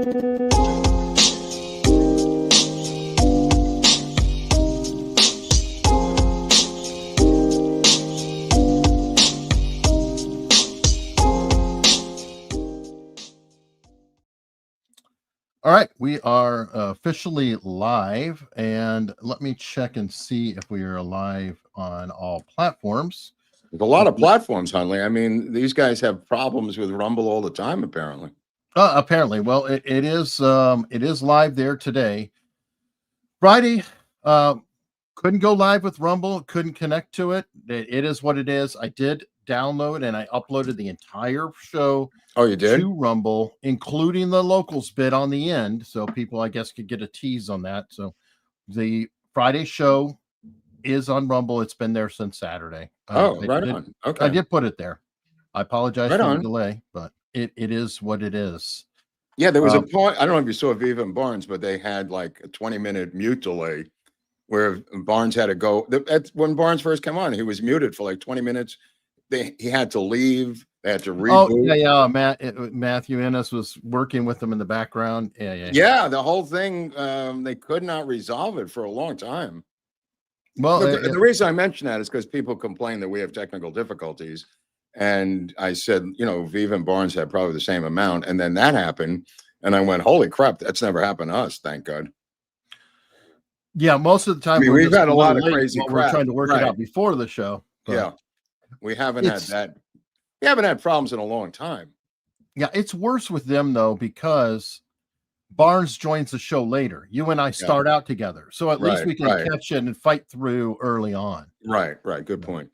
All right, we are officially live, and let me check and see if we are live on all platforms. There's a lot of platforms, Hunley. I mean, these guys have problems with Rumble all the time, apparently. Apparently, well, it is live there today. Friday, couldn't go live with Rumble, couldn't connect to it. It is what it is. I did download and I uploaded the entire show. Oh, you did? To Rumble, including the locals bit on the end, so people, I guess, could get a tease on that. So the Friday show is on Rumble. It's been there since Saturday. Right on. Okay. I did put it there. I apologize for the delay, but it is what it is. Yeah, there was a point. I don't know if you saw Viva and Barnes, but they had like a 20-minute mute delay where Barnes had to go. When Barnes first came on, he was muted for like 20 minutes. He had to leave. They had to reboot. Oh, yeah. Matthew Ennis was working with them in the background. Yeah, the whole thing, they could not resolve it for a long time. Well, the reason I mention that is because people complain that we have technical difficulties. And I said, Viva and Barnes had probably the same amount. And then that happened. And I went, holy crap, that's never happened to us. Thank God. Yeah, most of the time we've had a lot of crazy crap. We're trying to work it out before the show. Yeah. We haven't had that. We haven't had problems in a long time. Yeah, it's worse with them, though, because Barnes joins the show later. You and I start out together. So at least we can catch it and fight through early on. Right. Good point.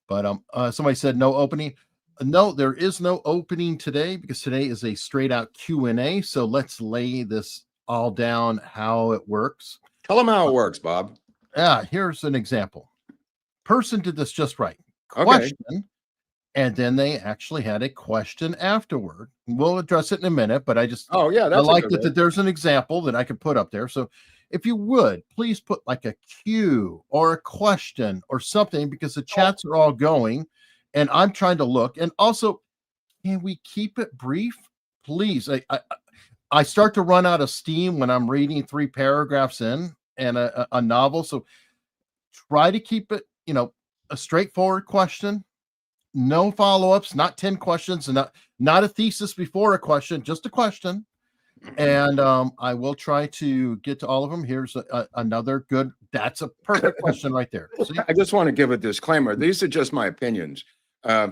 But somebody said no opening. No, there is no opening today because today is a straight out Q&A. So let's lay this all down how it works. Tell them how it works, Bob. Yeah, here's an example. Person did this just right. Question, and then they actually had a question afterward. We'll address it in a minute, but I like that there's an example that I could put up there. So if you would, please put like a Q or a question or something, because the chats are all going and I'm trying to look. And also, can we keep it brief, please? I start to run out of steam when I'm reading 3 paragraphs in and a novel. So try to keep it, a straightforward question. No follow-ups, not 10 questions, and not a thesis before a question, just a question. And I will try to get to all of them. Here's another good. That's a perfect question right there. See? I just want to give a disclaimer. These are just my opinions.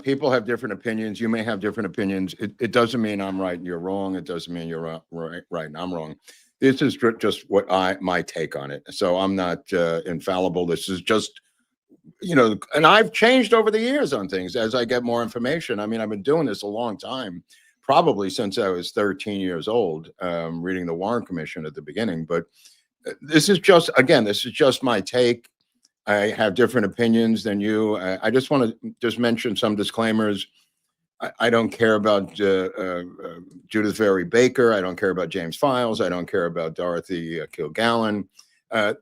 People have different opinions. You may have different opinions. It doesn't mean I'm right and you're wrong. It doesn't mean you're right and I'm wrong. This is just my take on it. So I'm not infallible. This is just, and I've changed over the years on things as I get more information. I mean, I've been doing this a long time, probably since I was 13 years old, reading the Warren Commission at the beginning. But this is just my take. I have different opinions than you. I just want to mention some disclaimers. I don't care about Judith Vary Baker. I don't care about James Files. I don't care about Dorothy Kilgallen.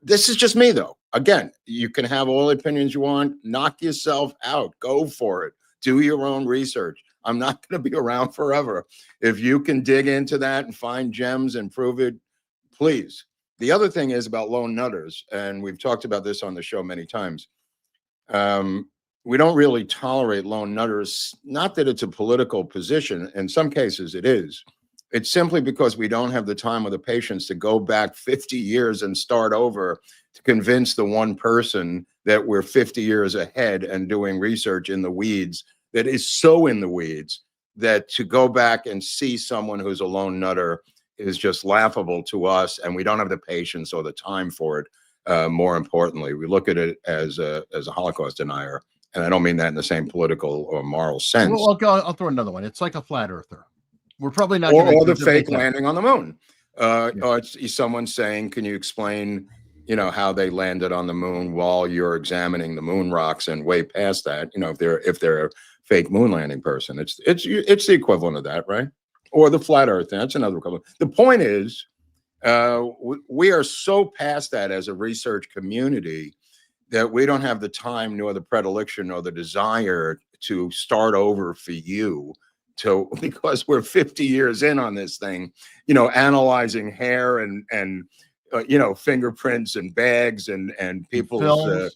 This is just me, though. Again, you can have all the opinions you want. Knock yourself out. Go for it. Do your own research. I'm not going to be around forever. If you can dig into that and find gems and prove it, please. The other thing is about lone nutters, and we've talked about this on the show many times. We don't really tolerate lone nutters. Not that it's a political position. In some cases, it is. It's simply because we don't have the time or the patience to go back 50 years and start over to convince the one person that we're 50 years ahead and doing research in the weeds that is so in the weeds that to go back and see someone who's a lone nutter is just laughable to us, and we don't have the patience or the time for it. More importantly, we look at it as a Holocaust denier, and I don't mean that in the same political or moral sense. Well, I'll throw another one. It's like a flat earther. We're probably not or the fake landing on the moon. Or it's someone saying, "Can you explain, how they landed on the moon?" While you're examining the moon rocks and way past that, if they're a fake moon landing person, it's the equivalent of that, right? Or the flat earth. That's another equivalent. The point is, we are so past that as a research community that we don't have the time, nor the predilection, nor the desire to start over for you because we're 50 years in on this thing, analyzing hair and fingerprints and bags and people's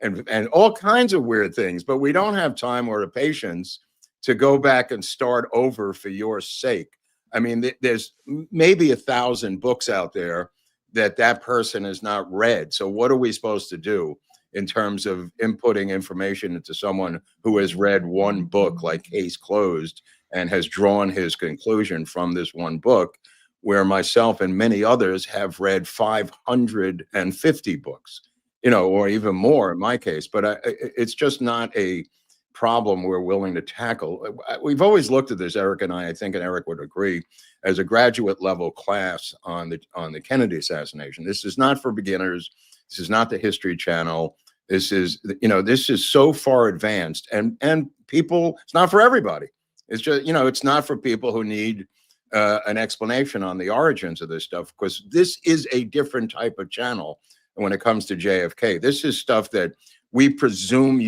and all kinds of weird things. But we don't have time or the patience to go back and start over for your sake. I mean, there's maybe 1,000 books out there that person has not read. So what are we supposed to do in terms of inputting information into someone who has read one book, like Case Closed, and has drawn his conclusion from this one book, where myself and many others have read 550 books, or even more in my case. But it's just not a problem we're willing to tackle. We've always looked at this, Eric and I think, and Eric would agree, as a graduate level class on the Kennedy assassination. This is not for beginners. This is not the History Channel. This is so far advanced, and people, it's not for everybody. It's just, it's not for people who need an explanation on the origins of this stuff, because this is a different type of channel when it comes to JFK. This is stuff that we presume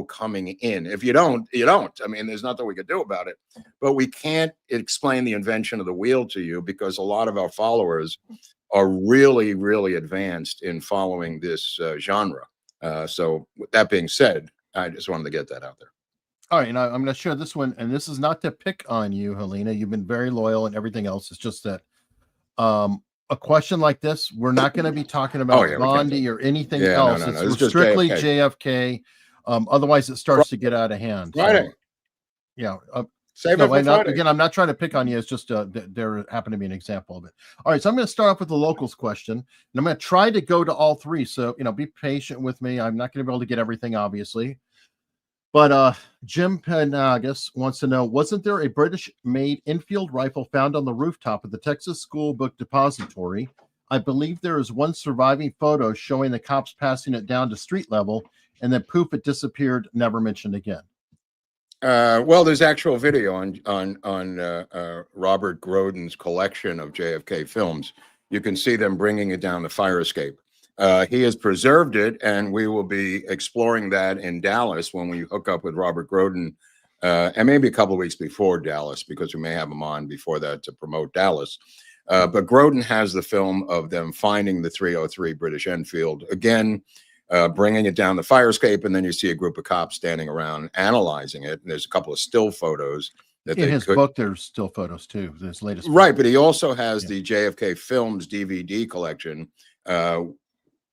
coming in. If you don't, you don't. I mean, there's nothing we could do about it. But we can't explain the invention of the wheel to you, because a lot of our followers are really, really advanced in following this genre. So with that being said, I just wanted to get that out there. All right, and I'm going to share this one, and this is not to pick on you, Helena. You've been very loyal and everything else. It's just that a question like this, we're not going to be talking about Gandhi or anything else. No. It's strictly JFK. Otherwise, it starts to get out of hand. Friday. So, Save it for Friday. Again, I'm not trying to pick on you. It's just there happened to be an example of it. All right, so I'm going to start off with the locals question, and I'm going to try to go to all three. So, be patient with me. I'm not going to be able to get everything, obviously. But Jim Penagus wants to know, wasn't there a British-made Infield rifle found on the rooftop of the Texas School Book Depository? I believe there is one surviving photo showing the cops passing it down to street level, and then poof, it disappeared, never mentioned again. Well, there's actual video on Robert Grodin's collection of JFK films. You can see them bringing it down the fire escape. He has preserved it, and we will be exploring that in Dallas when we hook up with Robert Grodin, and maybe a couple of weeks before Dallas, because we may have him on before that to promote Dallas. But Grodin has the film of them finding the 303 British Enfield, again, bringing it down the fire escape, and then you see a group of cops standing around analyzing it. And there's a couple of still photos. In his book, there's still photos too. His latest right, but he also has the JFK Films DVD collection,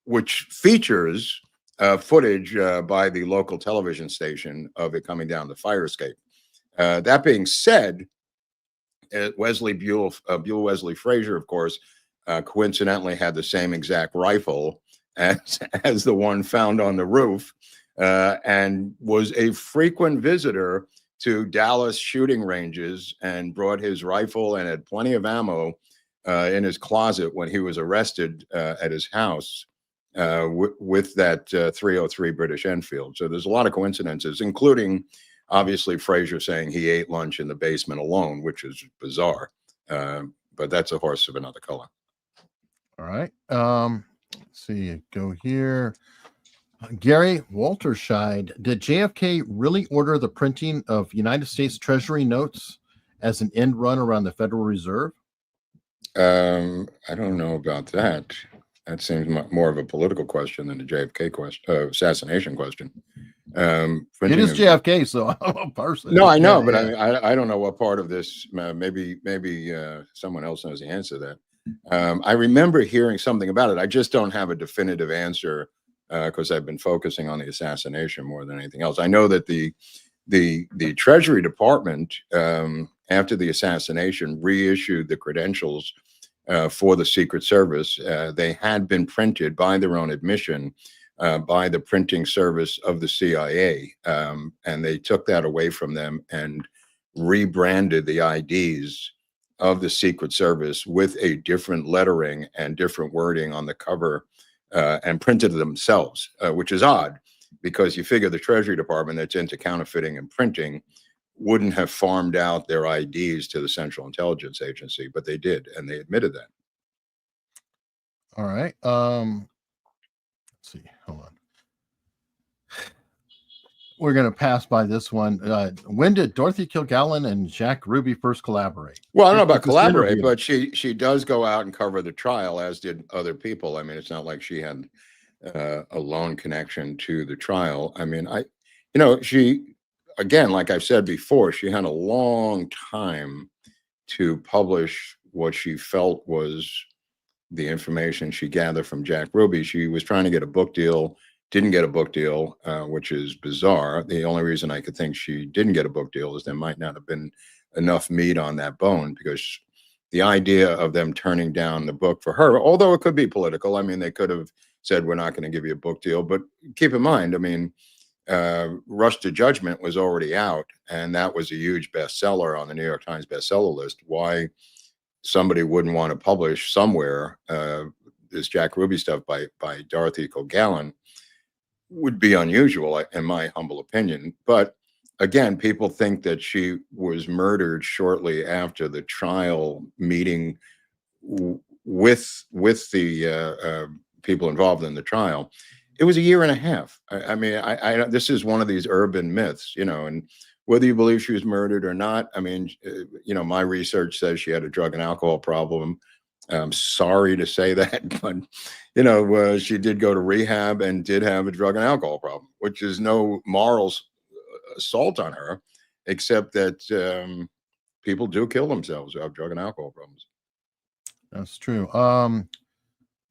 which features footage by the local television station of it coming down the fire escape. That being said, Wesley Buell Wesley Frasier, of course, coincidentally had the same exact rifle as the one found on the roof, and was a frequent visitor to Dallas shooting ranges, and brought his rifle and had plenty of ammo in his closet when he was arrested at his house. With that 303 British Enfield. So there's a lot of coincidences, including obviously Frasier saying he ate lunch in the basement alone, which is bizarre. But that's a horse of another color. All right. Let's see. Go here. Gary Walterscheid, did JFK really order the printing of United States Treasury notes as an end run around the Federal Reserve? I don't know about that. That seems more of a political question than a JFK question, assassination question. It is JFK, so I'm a person. No, I know, but I don't know what part of this. Maybe someone else knows the answer to that. I remember hearing something about it. I just don't have a definitive answer because I've been focusing on the assassination more than anything else. I know that the Treasury Department, after the assassination, reissued the credentials for the Secret Service. They had been printed by their own admission by the printing service of the CIA, and they took that away from them and rebranded the IDs of the Secret Service with a different lettering and different wording on the cover, and printed it themselves, which is odd, because you figure the Treasury Department, that's into counterfeiting and printing, wouldn't have farmed out their IDs to the Central Intelligence Agency, but they did, and they admitted that. All right. Let's see. Hold on. we're going to pass by this one. When did Dorothy Kilgallen and Jack Ruby first collaborate? Well, I don't know about collaborate, but she does go out and cover the trial, as did other people. I mean, it's not like she had a lone connection to the trial. I mean, she, again, like I've said before, she had a long time to publish what she felt was the information she gathered from Jack Ruby. She was trying to get a book deal, didn't get a book deal, which is bizarre. The only reason I could think she didn't get a book deal is there might not have been enough meat on that bone, because the idea of them turning down the book for her, although it could be political, I mean, they could have said, we're not going to give you a book deal. But keep in mind, I mean, Rush to Judgment was already out, and that was a huge bestseller on the New York Times bestseller list. Why somebody wouldn't want to publish somewhere this Jack Ruby stuff by Dorothy Kilgallen would be unusual, in my humble opinion. But again, people think that she was murdered shortly after the trial meeting with the people involved in the trial. It was a year and a half. I mean, this is one of these urban myths, and whether you believe she was murdered or not, I mean, my research says she had a drug and alcohol problem. I'm sorry to say that, but, she did go to rehab and did have a drug and alcohol problem, which is no moral assault on her, except that people do kill themselves who have drug and alcohol problems. That's true.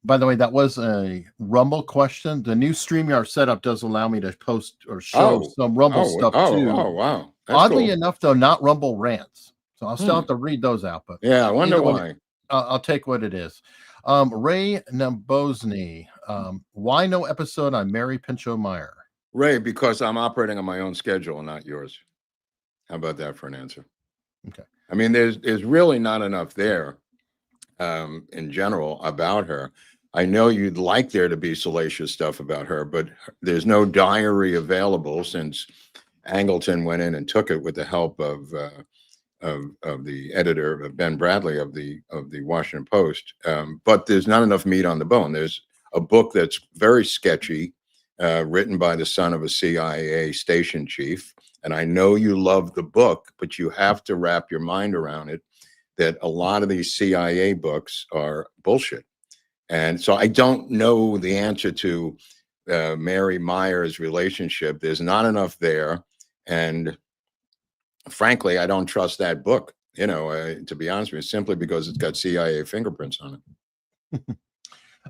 By the way, that was a Rumble question. The new StreamYard setup does allow me to post or show some Rumble stuff too. Oh, wow. That's Oddly cool enough, though, not Rumble rants. So I'll still have to read those out. But yeah, I wonder why. I'll take what it is. Ray Nambosny, why no episode on Mary Pinchot Meyer? Ray, because I'm operating on my own schedule and not yours. How about that for an answer? Okay. I mean, there's really not enough there in general about her. I know you'd like there to be salacious stuff about her, but there's no diary available since Angleton went in and took it with the help of the editor, Ben Bradley of the Washington Post. But there's not enough meat on the bone. There's a book that's very sketchy, written by the son of a CIA station chief. And I know you love the book, but you have to wrap your mind around it, that a lot of these CIA books are bullshit. And so I don't know the answer to Mary Meyer's relationship. There's not enough there. And frankly, I don't trust that book, to be honest with you, simply because it's got CIA fingerprints on it.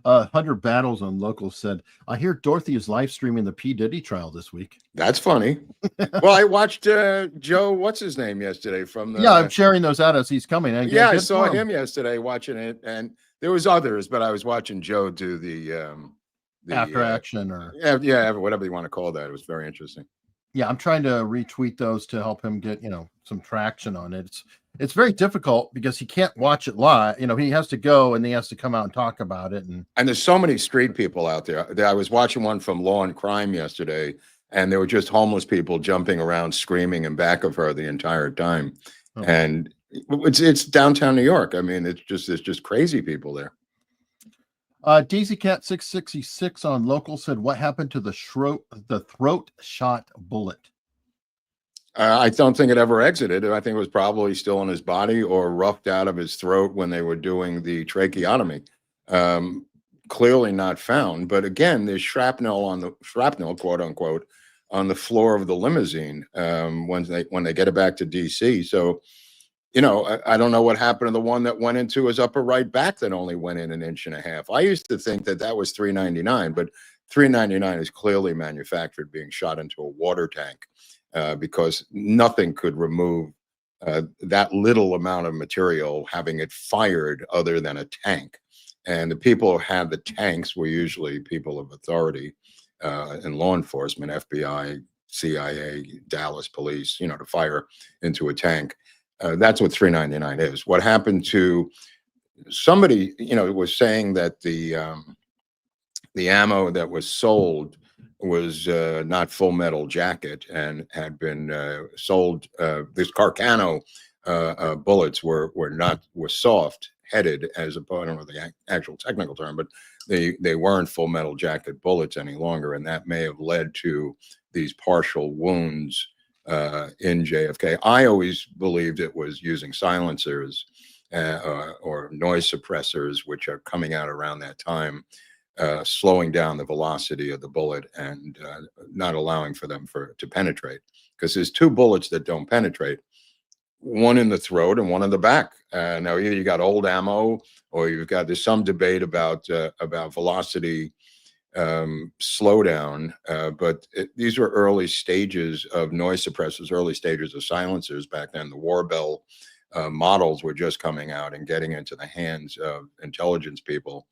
100 Battles on Local said, I hear Dorothy is live streaming the P. Diddy trial this week. That's funny. Well, I watched Joe, what's his name, yesterday from the... Yeah, I'm sharing those out as he's coming. Yeah, I saw him yesterday watching it, and there was others, but I was watching Joe do the after action or... Yeah, whatever you want to call that. It was very interesting. Yeah, I'm trying to retweet those to help him get, some traction on it. It's very difficult because he can't watch it live. He has to go and he has to come out and talk about it. And there's so many street people out there. I was watching one from Law and Crime yesterday, and there were just homeless people jumping around, screaming in back of her the entire time. Oh. And it's downtown New York. I mean, it's just crazy people there. Daisy Cat 666 on Local said, what happened to the throat shot bullet? I don't think it ever exited. I think it was probably still in his body or roughed out of his throat when they were doing the tracheotomy. Clearly not found. But again, there's shrapnel, quote unquote, on the floor of the limousine when they get it back to DC. So, I don't know what happened to the one that went into his upper right back that only went in 1.5 inches. I used to think that was $399, but $399 is clearly manufactured, being shot into a water tank, because nothing could remove that little amount of material, having it fired, other than a tank. And the people who had the tanks were usually people of authority in law enforcement, FBI, CIA, Dallas police, to fire into a tank. That's what $399 is. What happened to somebody, was saying that the ammo that was sold was not Full Metal Jacket and had been sold. This Carcano bullets were soft headed, as I don't know the actual technical term, but they weren't full metal jacket bullets any longer, and that may have led to these partial wounds in JFK. I always believed it was using silencers or noise suppressors, which are coming out around that time, slowing down the velocity of the bullet and not allowing for them to penetrate. Because there's two bullets that don't penetrate, one in the throat and one in the back. Now either you got old ammo, or there's some debate about velocity slowdown, but these were early stages of noise suppressors, early stages of silencers back then. The Warbell models were just coming out and getting into the hands of intelligence people.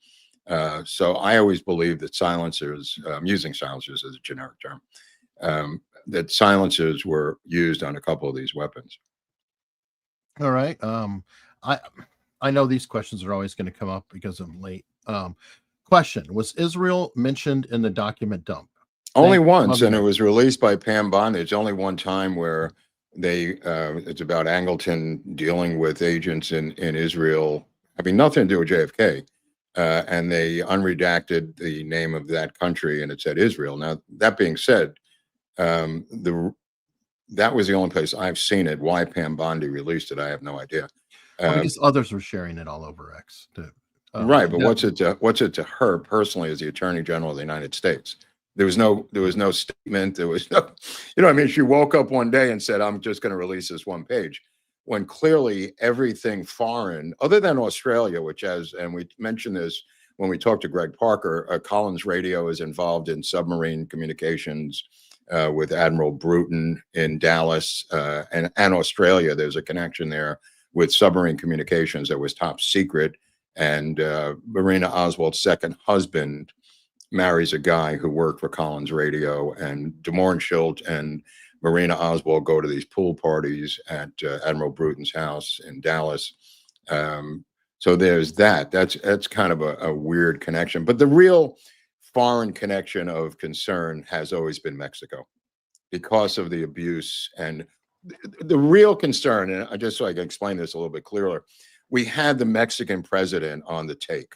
So I always believed that silencers, using silencers as a generic term, that silencers were used on a couple of these weapons. All right. I know these questions are always going to come up because I'm late. Question: was Israel mentioned in the document dump? Only once, and it was released by Pam Bondi. It's only one time where it's about Angleton dealing with agents in Israel, having nothing to do with JFK, and they unredacted the name of that country, and it said Israel. Now, that being said, that was the only place I've seen it. Why Pam Bondi released it, I have no idea. Because others were sharing it all over X. Right, but what's it to her personally as the Attorney General of the United States? There was no statement. There was no, I mean, she woke up one day and said, "I'm just going to release this one page," when clearly everything foreign, other than Australia, and we mentioned this when we talked to Greg Parker, Collins Radio is involved in submarine communications with Admiral Bruton in Dallas and Australia. There's a connection there with submarine communications that was top secret. And Marina Oswald's second husband marries a guy who worked for Collins Radio, and de Mohrenschildt and Marina Oswald go to these pool parties at Admiral Bruton's house in Dallas. So there's that. That's kind of a weird connection. But the real foreign connection of concern has always been Mexico because of the abuse. And the real concern, and just so I can explain this a little bit clearer, we had the Mexican president on the take.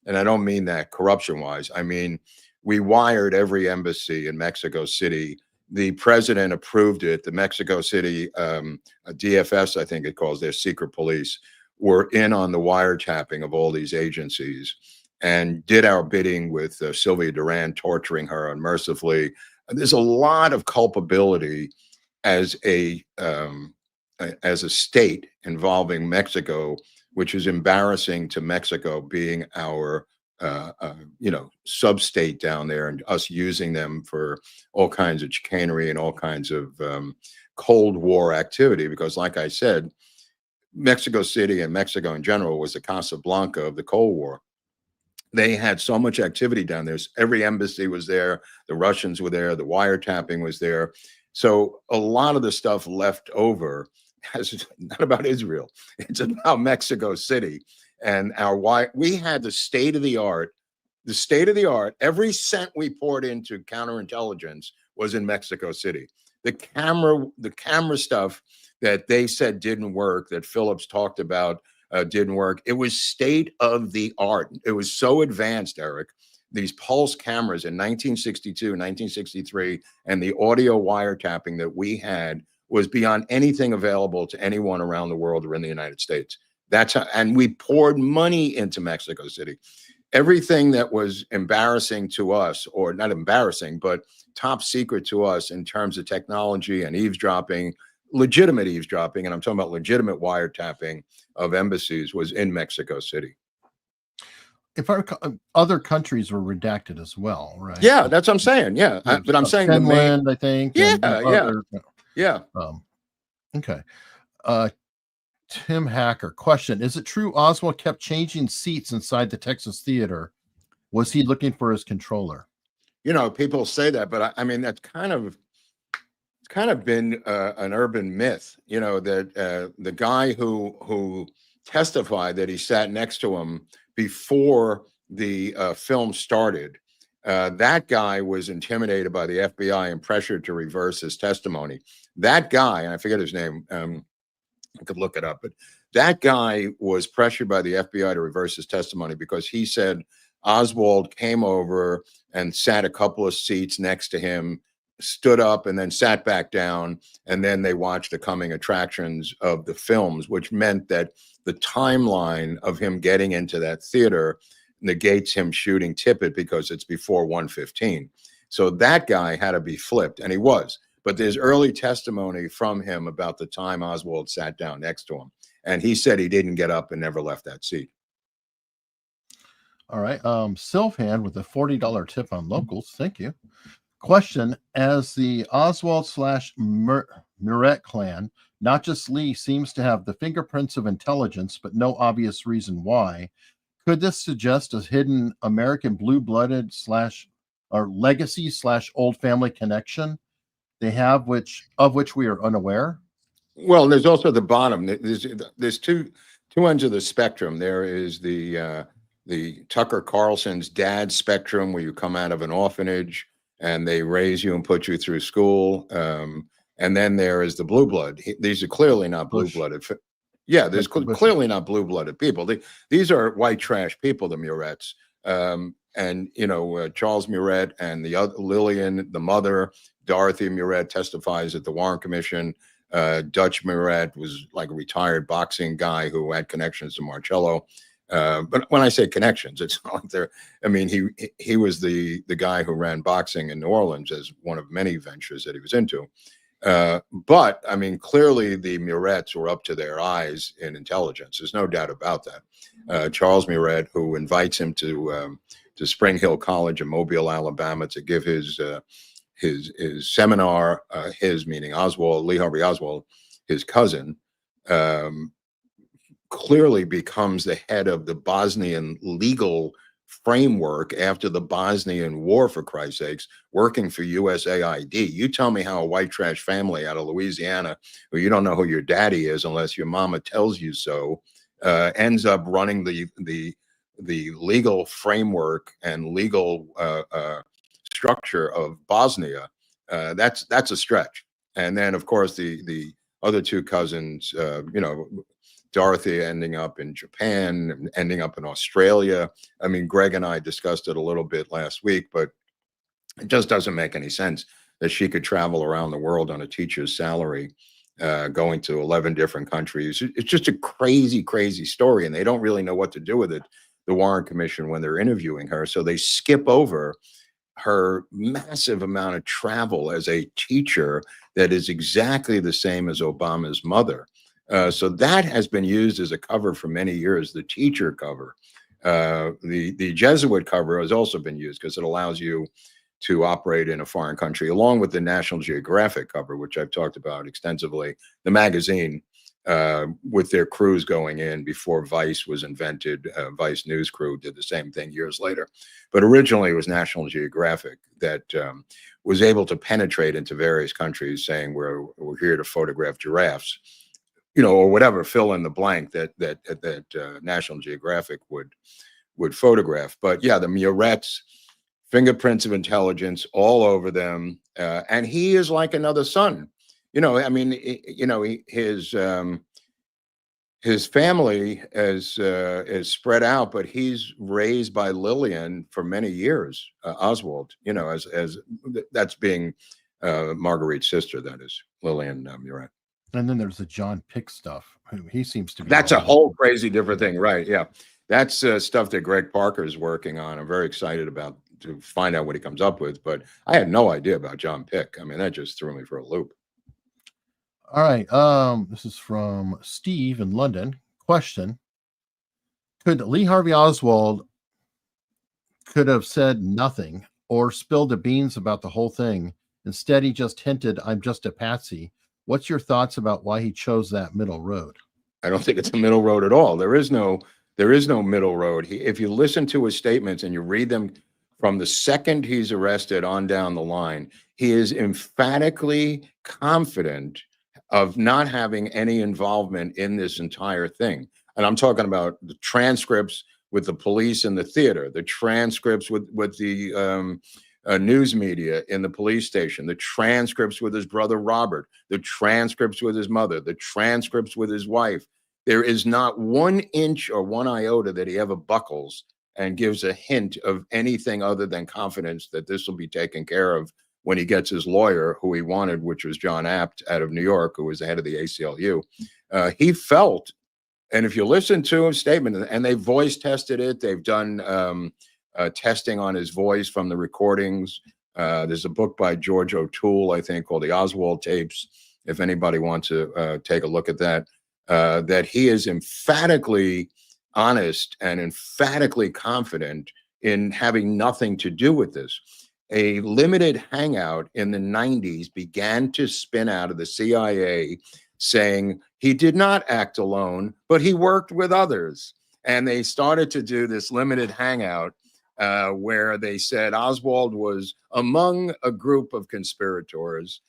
And I don't mean that corruption-wise. I mean, we wired every embassy in Mexico City. The president approved it. The Mexico City DFS, I think it calls their secret police, were in on the wiretapping of all these agencies and did our bidding with Sylvia Duran, torturing her unmercifully. There's a lot of culpability as a state involving Mexico, which is embarrassing to Mexico being our sub-state down there, and us using them for all kinds of chicanery and all kinds of Cold War activity. Because like I said, Mexico City and Mexico in general was the Casablanca of the Cold War. They had so much activity down there. Every embassy was there. The Russians were there. The wiretapping was there. So a lot of the stuff left over is not about Israel. It's about Mexico City. And we had the state of the art. Every cent we poured into counterintelligence was in Mexico City. The camera stuff that they said didn't work, that Phillips talked about didn't work. It was state of the art. It was so advanced, Eric. These pulse cameras in 1962, 1963, and the audio wiretapping that we had was beyond anything available to anyone around the world or in the United States. That's how, and we poured money into Mexico City. Everything that was embarrassing to us, or not embarrassing, but top secret to us in terms of technology and eavesdropping, legitimate eavesdropping, and I'm talking about legitimate wiretapping of embassies, was in Mexico City. If other countries were redacted as well, right? Yeah, that's what I'm saying. Yeah, but I'm saying Finland, I think. Yeah. Okay. Tim Hacker, question: is it true Oswald kept changing seats inside the Texas Theater? Was he looking for his controller? People say that, but I mean, that's kind of been an urban myth. That the guy who testified that he sat next to him before the film started, that guy was intimidated by the FBI and pressured to reverse his testimony. That guy, and I forget his name, I could look it up, but that guy was pressured by the FBI to reverse his testimony because he said Oswald came over and sat a couple of seats next to him, stood up and then sat back down, and then they watched the coming attractions of the films, which meant that the timeline of him getting into that theater negates him shooting Tippet because it's before 1:15. So that guy had to be flipped, and he was. But there's early testimony from him about the time Oswald sat down next to him, and he said he didn't get up and never left that seat. All right. Sylvan with a $40 tip on locals. Thank you. Question: as the Oswald / Muret clan, not just Lee, seems to have the fingerprints of intelligence, but no obvious reason why, could this suggest a hidden American blue-blooded / or legacy / old family connection they have, of which we are unaware? Well, there's also the bottom. There's two ends of the spectrum. There is the Tucker Carlson's dad spectrum, where you come out of an orphanage and they raise you and put you through school. And then there is the blue blood. These are clearly not blue-blooded. Yeah, there's clearly not blue-blooded people. These are white trash people, the Murets. And, you know, Charles Muret and the other Lillian, the mother, Dorothy Muret, testifies at the Warren Commission. Dutch Muret was like a retired boxing guy who had connections to Marcello. But when I say connections, it's not like they're, I mean, he was the guy who ran boxing in New Orleans as one of many ventures that he was into. But I mean, clearly the Murets were up to their eyes in intelligence. There's no doubt about that. Charles Muret, who invites him to Spring Hill College in Mobile, Alabama, to give his seminar, his meaning Oswald, Lee Harvey Oswald, his cousin, clearly becomes the head of the Bosnian legal framework after the Bosnian War, for Christ's sakes, working for USAID. You tell me how a white trash family out of Louisiana, who you don't know who your daddy is unless your mama tells you so, ends up running the legal framework and legal structure of Bosnia. That's a stretch. And then, of course, the other two cousins, you know, Dorothy ending up in Japan, ending up in Australia. I mean, Greg and I discussed it a little bit last week, but it just doesn't make any sense that she could travel around the world on a teacher's salary, going to 11 different countries. It's just a crazy, crazy story, and they don't really know what to do with it, the Warren Commission, when they're interviewing her. So they skip over her massive amount of travel as a teacher that is exactly the same as Obama's mother. So that has been used as a cover for many years, the teacher cover. The Jesuit cover has also been used because it allows you to operate in a foreign country, along with the National Geographic cover, which I've talked about extensively, the magazine, with their crews going in before Vice was invented. Vice News Crew did the same thing years later. But originally it was National Geographic that was able to penetrate into various countries saying we're here to photograph giraffes, you know, or whatever, fill in the blank that National Geographic would photograph. But yeah, the Murets, fingerprints of intelligence all over them, and he is like another son. You know, I mean, you know, his family is spread out, but he's raised by Lillian for many years. Oswald, you know, as that's being Marguerite's sister, that is Lillian Muret. And then there's the John Pick stuff. He seems to be. That's a whole crazy different thing, right? Yeah, that's stuff that Greg Parker is working on. I'm very excited about to find out what he comes up with. But I had no idea about John Pick. I mean, that just threw me for a loop. All right. This is from Steve in London. Question: could Lee Harvey Oswald could have said nothing or spilled the beans about the whole thing? Instead, he just hinted, "I'm just a patsy." What's your thoughts about why he chose that middle road? I don't think it's a middle road at all. There is no middle road. If you listen to his statements and you read them from the second he's arrested on down the line, he is emphatically confident of not having any involvement in this entire thing. And I'm talking about the transcripts with the police in the theater, the transcripts with the news media in the police station, the transcripts with his brother Robert, the transcripts with his mother, the transcripts with his wife. There is not 1 inch or 1 iota that he ever buckles and gives a hint of anything other than confidence that this will be taken care of when he gets his lawyer, who he wanted, which was John Apt out of New York, who was the head of the ACLU. He felt, and if you listen to his statement, and they voice tested it, they've done testing on his voice from the recordings. There's a book by George O'Toole, I think, called the Oswald tapes. If anybody wants to take a look at that, that he is emphatically honest and emphatically confident in having nothing to do with this. A limited hangout in the 90s began to spin out of the CIA saying he did not act alone, but he worked with others. And they started to do this limited hangout where they said Oswald was among a group of conspirators.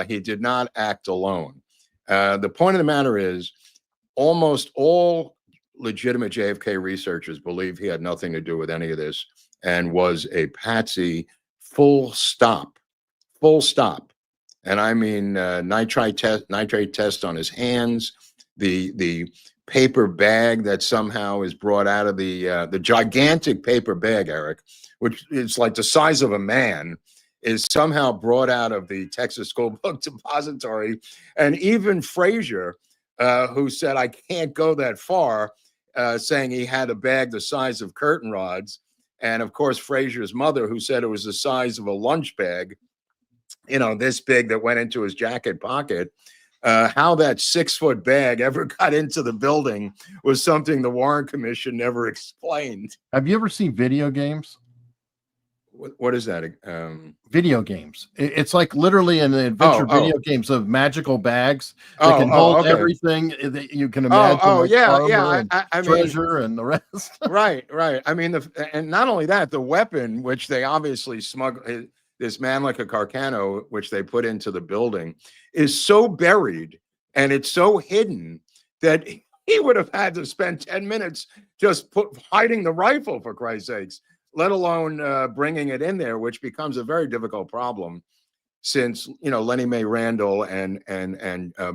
He did not act alone. The point of the matter is, almost all legitimate JFK researchers believe he had nothing to do with any of this and was a patsy, full stop. And I mean, nitrate test on his hands, the paper bag that somehow is brought out of the gigantic paper bag, Eric, which is like the size of a man, is somehow brought out of the Texas School Book Depository. And even Frasier, who said, I can't go that far, saying he had a bag the size of curtain rods. And of course, Frasier's mother, who said it was the size of a lunch bag, you know, this big, that went into his jacket pocket. How that 6-foot bag ever got into the building was something the Warren Commission never explained. Have you ever seen video games? What is that? Video games. It's like literally an adventure video games of magical bags that can hold everything that you can imagine. I mean, treasure and the rest. Right. I mean, and not only that, the weapon, which they obviously smuggled, this Mannlicher Carcano, which they put into the building, is so buried and it's so hidden that he would have had to spend 10 minutes just hiding the rifle, for Christ's sakes, let alone bringing it in there, which becomes a very difficult problem since, you know, Lenny Mae Randall and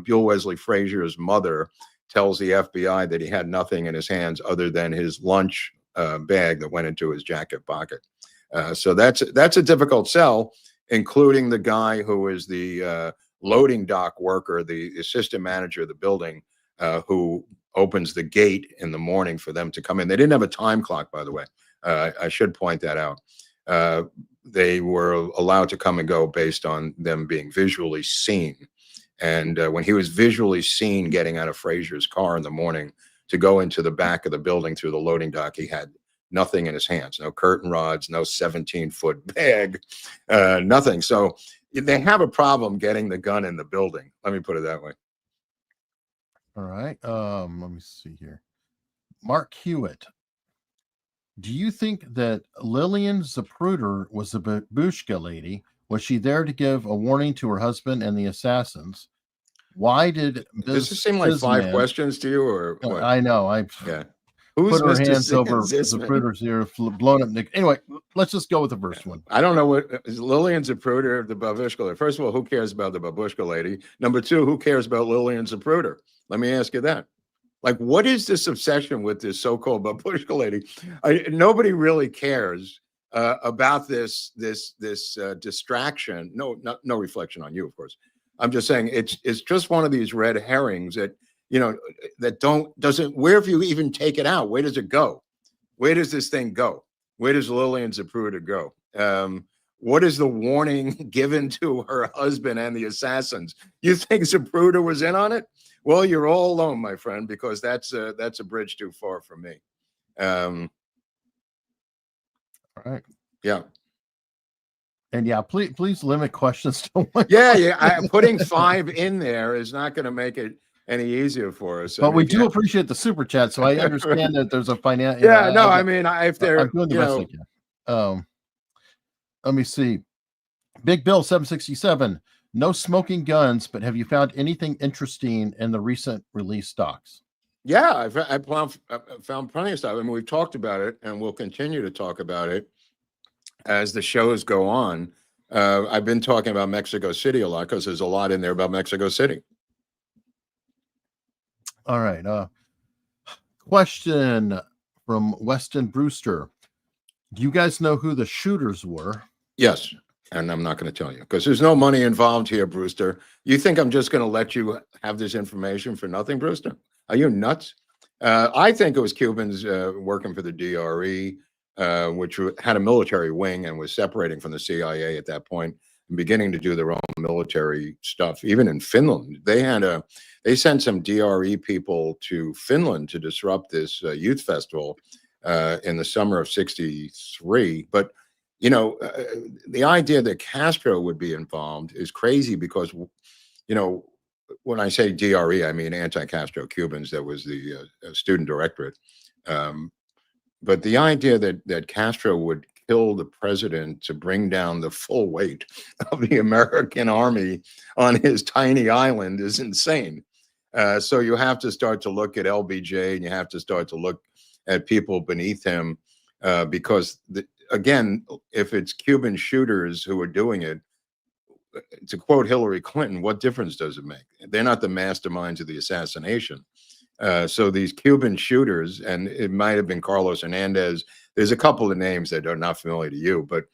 Buell Wesley Frazier's mother tells the FBI that he had nothing in his hands other than his lunch bag that went into his jacket pocket. So that's a difficult sell, including the guy who is the loading dock worker, the assistant manager of the building, who opens the gate in the morning for them to come in. They didn't have a time clock, by the way. I should point that out. They were allowed to come and go based on them being visually seen. And when he was visually seen getting out of Frazier's car in the morning to go into the back of the building through the loading dock, he had nothing in his hands, no curtain rods, no 17-foot bag, nothing. So they have a problem getting the gun in the building. Let me put it that way. All right. Let me see here. Mark Hewitt. Do you think that Lillian Zapruder was the Babushka lady? Was she there to give a warning to her husband and the assassans? Why did Does this seem like 5 questions to you, or what? I know. Who's put her hands over Zapruder's ear, blown up. Anyway, let's just go with the first one. I don't know what is Lillian Zapruder, the Babushka lady. First of all, who cares about the Babushka lady? Number 2, who cares about Lillian Zapruder? Let me ask you that. Like, what is this obsession with this so-called Babushka lady? Nobody really cares about this distraction. No reflection on you, of course. I'm just saying it's just one of these red herrings that, you know, that doesn't, where if you even take it out, where does it go? Where does this thing go? Where does Lillian Zapruder go? What is the warning given to her husband and the assassins? You think Zapruder was in on it? Well, you're all alone, my friend, because that's a bridge too far for me. All right. Yeah. And yeah, please limit questions to one. Yeah. Putting 5 in there is not going to make it any easier for us. But we do appreciate the super chat, so I understand that there's a financial. Yeah, no, I mean, if they're, I'm doing the best I can. Let me see. Big Bill 767. No smoking guns, but have you found anything interesting in the recent release stocks? Yeah, I found plenty of stuff. I mean, we've talked about it, and we'll continue to talk about it as the shows go on. I've been talking about Mexico City a lot because there's a lot in there about Mexico City. All right. Question from Weston Brewster. Do you guys know who the shooters were? Yes. And I'm not going to tell you because there's no money involved here, Brewster. You think I'm just going to let you have this information for nothing, Brewster? Are you nuts? I think it was Cubans working for the DRE, which had a military wing and was separating from the CIA at that point and beginning to do their own military stuff. Even in Finland, they sent some DRE people to Finland to disrupt this youth festival in the summer of '63. But you know, the idea that Castro would be involved is crazy because, you know, when I say DRE, I mean anti-Castro Cubans. That was the student directorate. But the idea that Castro would kill the president to bring down the full weight of the American army on his tiny island is insane. So you have to start to look at LBJ and you have to start to look at people beneath him because again, if it's Cuban shooters who are doing it, to quote Hillary Clinton, what difference does it make? They're not the masterminds of the assassination. So these Cuban shooters, and it might have been Carlos Hernandez. There's a couple of names that are not familiar to you, but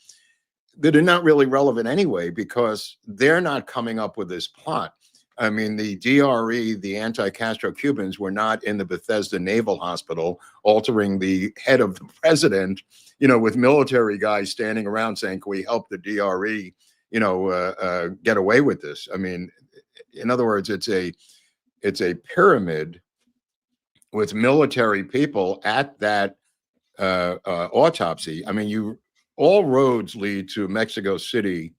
that are not really relevant anyway because they're not coming up with this plot. I mean, the DRE, the anti-Castro Cubans, were not in the Bethesda Naval Hospital altering the head of the president, you know, with military guys standing around saying, can we help the DRE, you know, get away with this? I mean, in other words, it's a pyramid with military people at that autopsy. I mean, all roads lead to Mexico City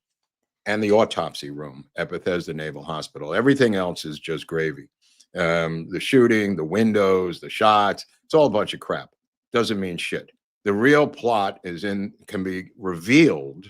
and the autopsy room at Bethesda Naval Hospital. Everything else is just gravy. The shooting, the windows, the shots, it's all a bunch of crap. Doesn't mean shit. The real plot can be revealed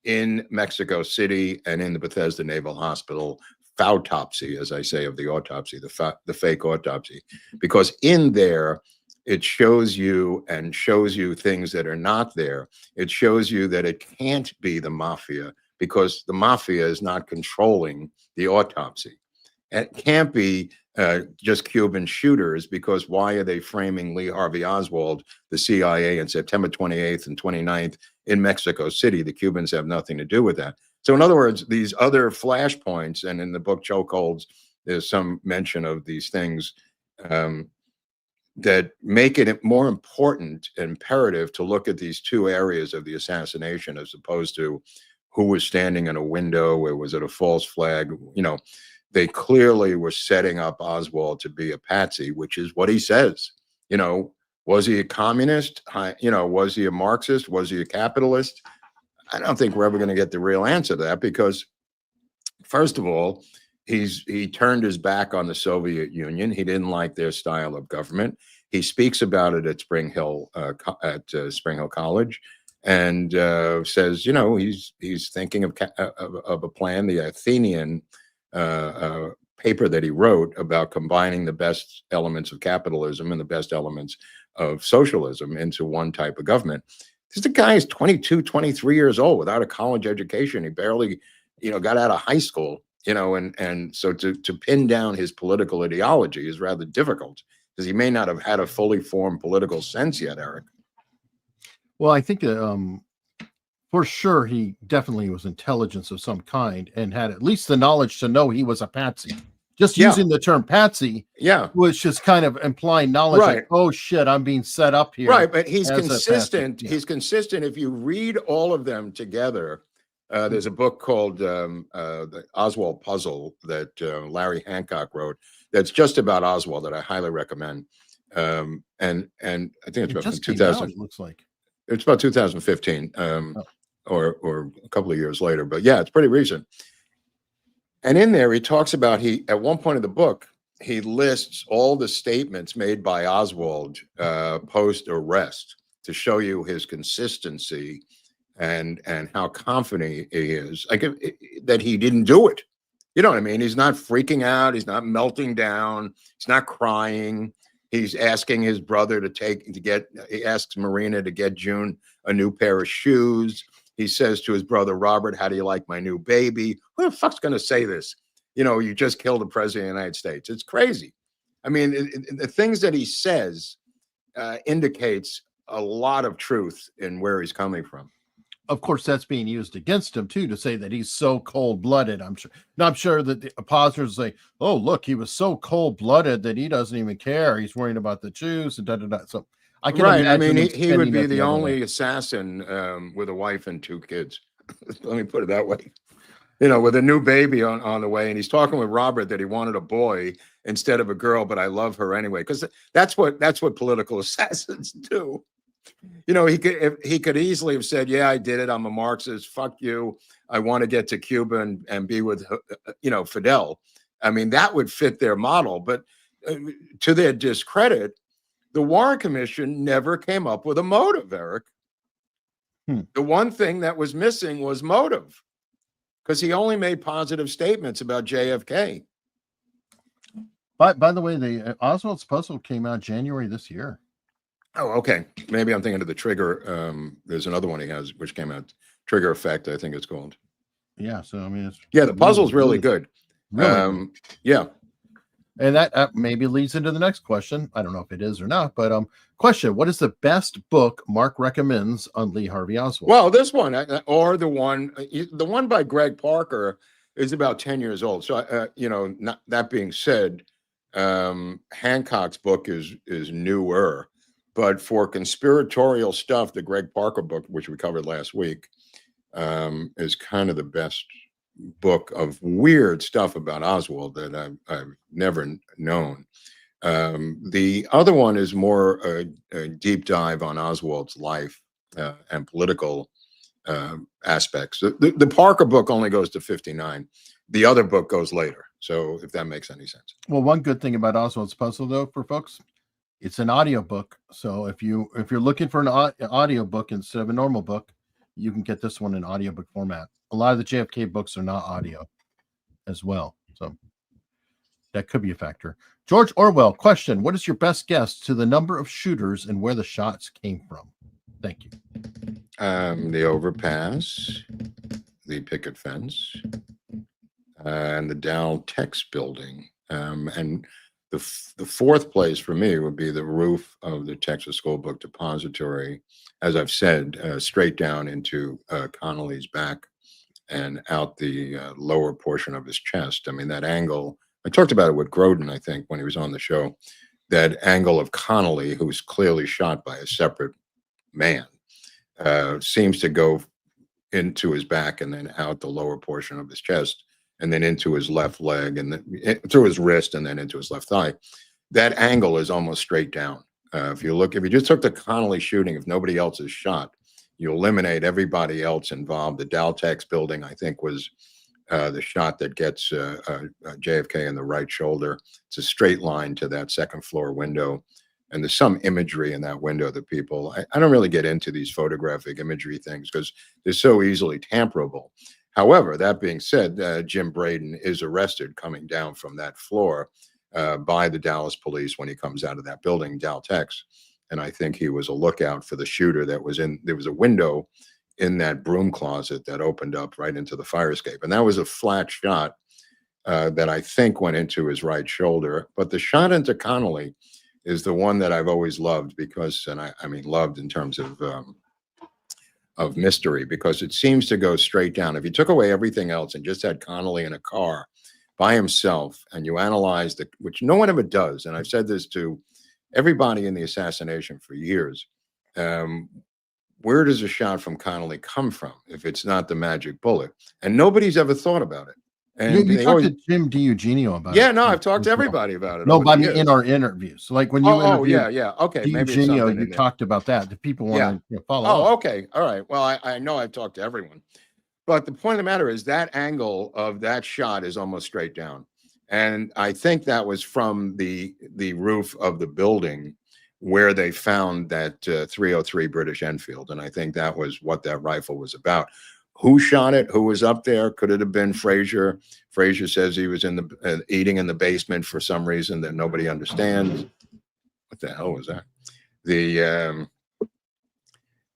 in Mexico City and in the Bethesda Naval Hospital autopsy, as I say, of the autopsy, the fake autopsy, because in there, it shows you things that are not there. It shows you that it can't be the mafia because the mafia is not controlling the autopsy. It can't be just Cuban shooters because why are they framing Lee Harvey Oswald, the CIA, on September 28th and 29th in Mexico City? The Cubans have nothing to do with that. So in other words, these other flashpoints, and in the book Chokeholds, there's some mention of these things that make it more important, imperative to look at these two areas of the assassination as opposed to who was standing in a window, or was it a false flag? You know, they clearly were setting up Oswald to be a patsy, which is what he says. You know, was he a communist? You know, was he a Marxist? Was he a capitalist? I don't think we're ever going to get the real answer to that because, first of all, he turned his back on the Soviet Union. He didn't like their style of government. He speaks about it at Spring Hill College, and says, you know, he's thinking of a plan, the Athenian paper that he wrote about combining the best elements of capitalism and the best elements of socialism into one type of government. This guy is 22, 23 years old without a college education. He barely, you know, got out of high school. You know, and so to pin down his political ideology is rather difficult because he may not have had a fully formed political sense yet, Eric. Well, I think for sure he definitely was intelligence of some kind and had at least the knowledge to know he was a patsy. Just using the term patsy, was just kind of implying knowledge. Right. Like, oh shit, I'm being set up here. Right, but he's consistent. He's consistent. If you read all of them together. There's a book called The Oswald Puzzle that Larry Hancock wrote that's just about Oswald that I highly recommend. And I think it's about 2000. It looks like it's about 2015 or a couple of years later. But yeah, it's pretty recent. And in there, he talks about at one point in the book, he lists all the statements made by Oswald post arrest to show you his consistency. And how confident he is, like that he didn't do it. You know what I mean? He's not freaking out. He's not melting down. He's not crying. He's asking his brother he asks Marina to get June a new pair of shoes. He says to his brother, Robert, how do you like my new baby? Who the fuck's going to say this? You know, you just killed the president of the United States. It's crazy. I mean, the things that he says indicates a lot of truth in where he's coming from. Of course, that's being used against him too, to say that he's so cold-blooded. I'm sure. Now, I'm sure that the oppositors say, "Oh, look, he was so cold-blooded that he doesn't even care. He's worrying about the Jews and da da da." So I can right. I mean, imagine he would be the only assassin with a wife and 2 kids. Let me put it that way. You know, with a new baby on the way, and he's talking with Robert that he wanted a boy instead of a girl, but I love her anyway, because that's what political assassins do. You know, he could easily have said, "Yeah, I did it. I'm a Marxist. Fuck you. I want to get to Cuba and be with, you know, Fidel." I mean, that would fit their model. But to their discredit, the Warren Commission never came up with a motive, Eric. The one thing that was missing was motive, because he only made positive statements about JFK. By the way, the Oswald's puzzle came out January this year. Oh, okay. Maybe I'm thinking of the Trigger. There's another one he has, which came out, Trigger Effect, I think it's called. Yeah. So I mean, it's the puzzle's really good. Really good. Yeah. And that maybe leads into the next question. I don't know if it is or not, but question: what is the best book Mark recommends on Lee Harvey Oswald? Well, this one or the one by Greg Parker is about 10 years old. So you know, that being said, Hancock's book is newer. But for conspiratorial stuff, the Greg Parker book, which we covered last week, is kind of the best book of weird stuff about Oswald that I've never known. The other one is more a deep dive on Oswald's life and political aspects. The Parker book only goes to 59. The other book goes later. So if that makes any sense. Well, one good thing about Oswald's puzzle, though, for folks, it's an audiobook. So if you're looking for an audiobook instead of a normal book, you can get this one in audiobook format. A lot of the JFK books are not audio as well. So that could be a factor. George Orwell, question: what is your best guess to the number of shooters and where the shots came from? Thank you. The overpass, the picket fence, and the Dow Tex building. And the fourth place for me would be the roof of the Texas School Book Depository, as I've said, straight down into Connolly's back and out the lower portion of his chest. I mean, that angle, I talked about it with Grodin, I think, when he was on the show, that angle of Connolly, who's clearly shot by a separate man, seems to go into his back and then out the lower portion of his chest, and then into his left leg, and then through his wrist, and then into his left thigh. That angle is almost straight down. If you just took the Connolly shooting, if nobody else is shot, you eliminate everybody else involved. The Daltex building, I think, was the shot that gets JFK in the right shoulder. It's a straight line to that second floor window. And there's some imagery in that window that people, I don't really get into these photographic imagery things because they're so easily tamperable. However, that being said, Jim Braden is arrested coming down from that floor by the Dallas police when he comes out of that building, Daltex. And I think he was a lookout for the shooter that was in, there was a window in that broom closet that opened up right into the fire escape. And that was a flat shot that I think went into his right shoulder. But the shot into Connolly is the one that I've always loved because, and I mean loved in terms of mystery, because it seems to go straight down. If you took away everything else and just had Connolly in a car by himself and you analyze which no one ever does, and I've said this to everybody in the assassination for years, where does a shot from Connolly come from if it's not the magic bullet? And nobody's ever thought about it. And you talked to Jim DiEugenio about it. Yeah, no, I've talked to everybody about it. No, but I mean in our interviews. So like when you interviewed yeah. Okay, DiEugenio, you talked about that. The people want to follow up. Oh, okay. All right. Well, I know I've talked to everyone. But the point of the matter is that angle of that shot is almost straight down. And I think that was from the roof of the building where they found that 303 British Enfield. And I think that was what that rifle was about. Who shot it? Who was up there? Could it have been Frasier? Frasier says he was in the eating in the basement for some reason that nobody understands. What the hell was that?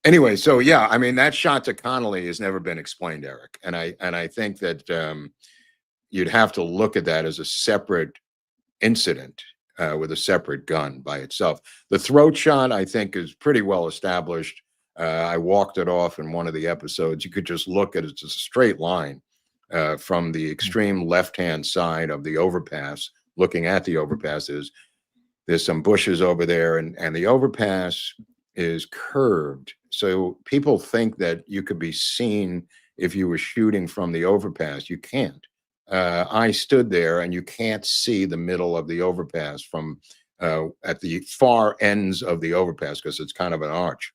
Anyway, so yeah, I mean that shot to Connolly has never been explained, Eric, and I think that you'd have to look at that as a separate incident with a separate gun by itself. The throat shot, I think, is pretty well established. I walked it off in one of the episodes. You could just look at it. It's a straight line from the extreme left-hand side of the overpass. Looking at the overpass, there's some bushes over there, and the overpass is curved. So people think that you could be seen if you were shooting from the overpass. You can't. I stood there, and you can't see the middle of the overpass from at the far ends of the overpass because it's kind of an arch.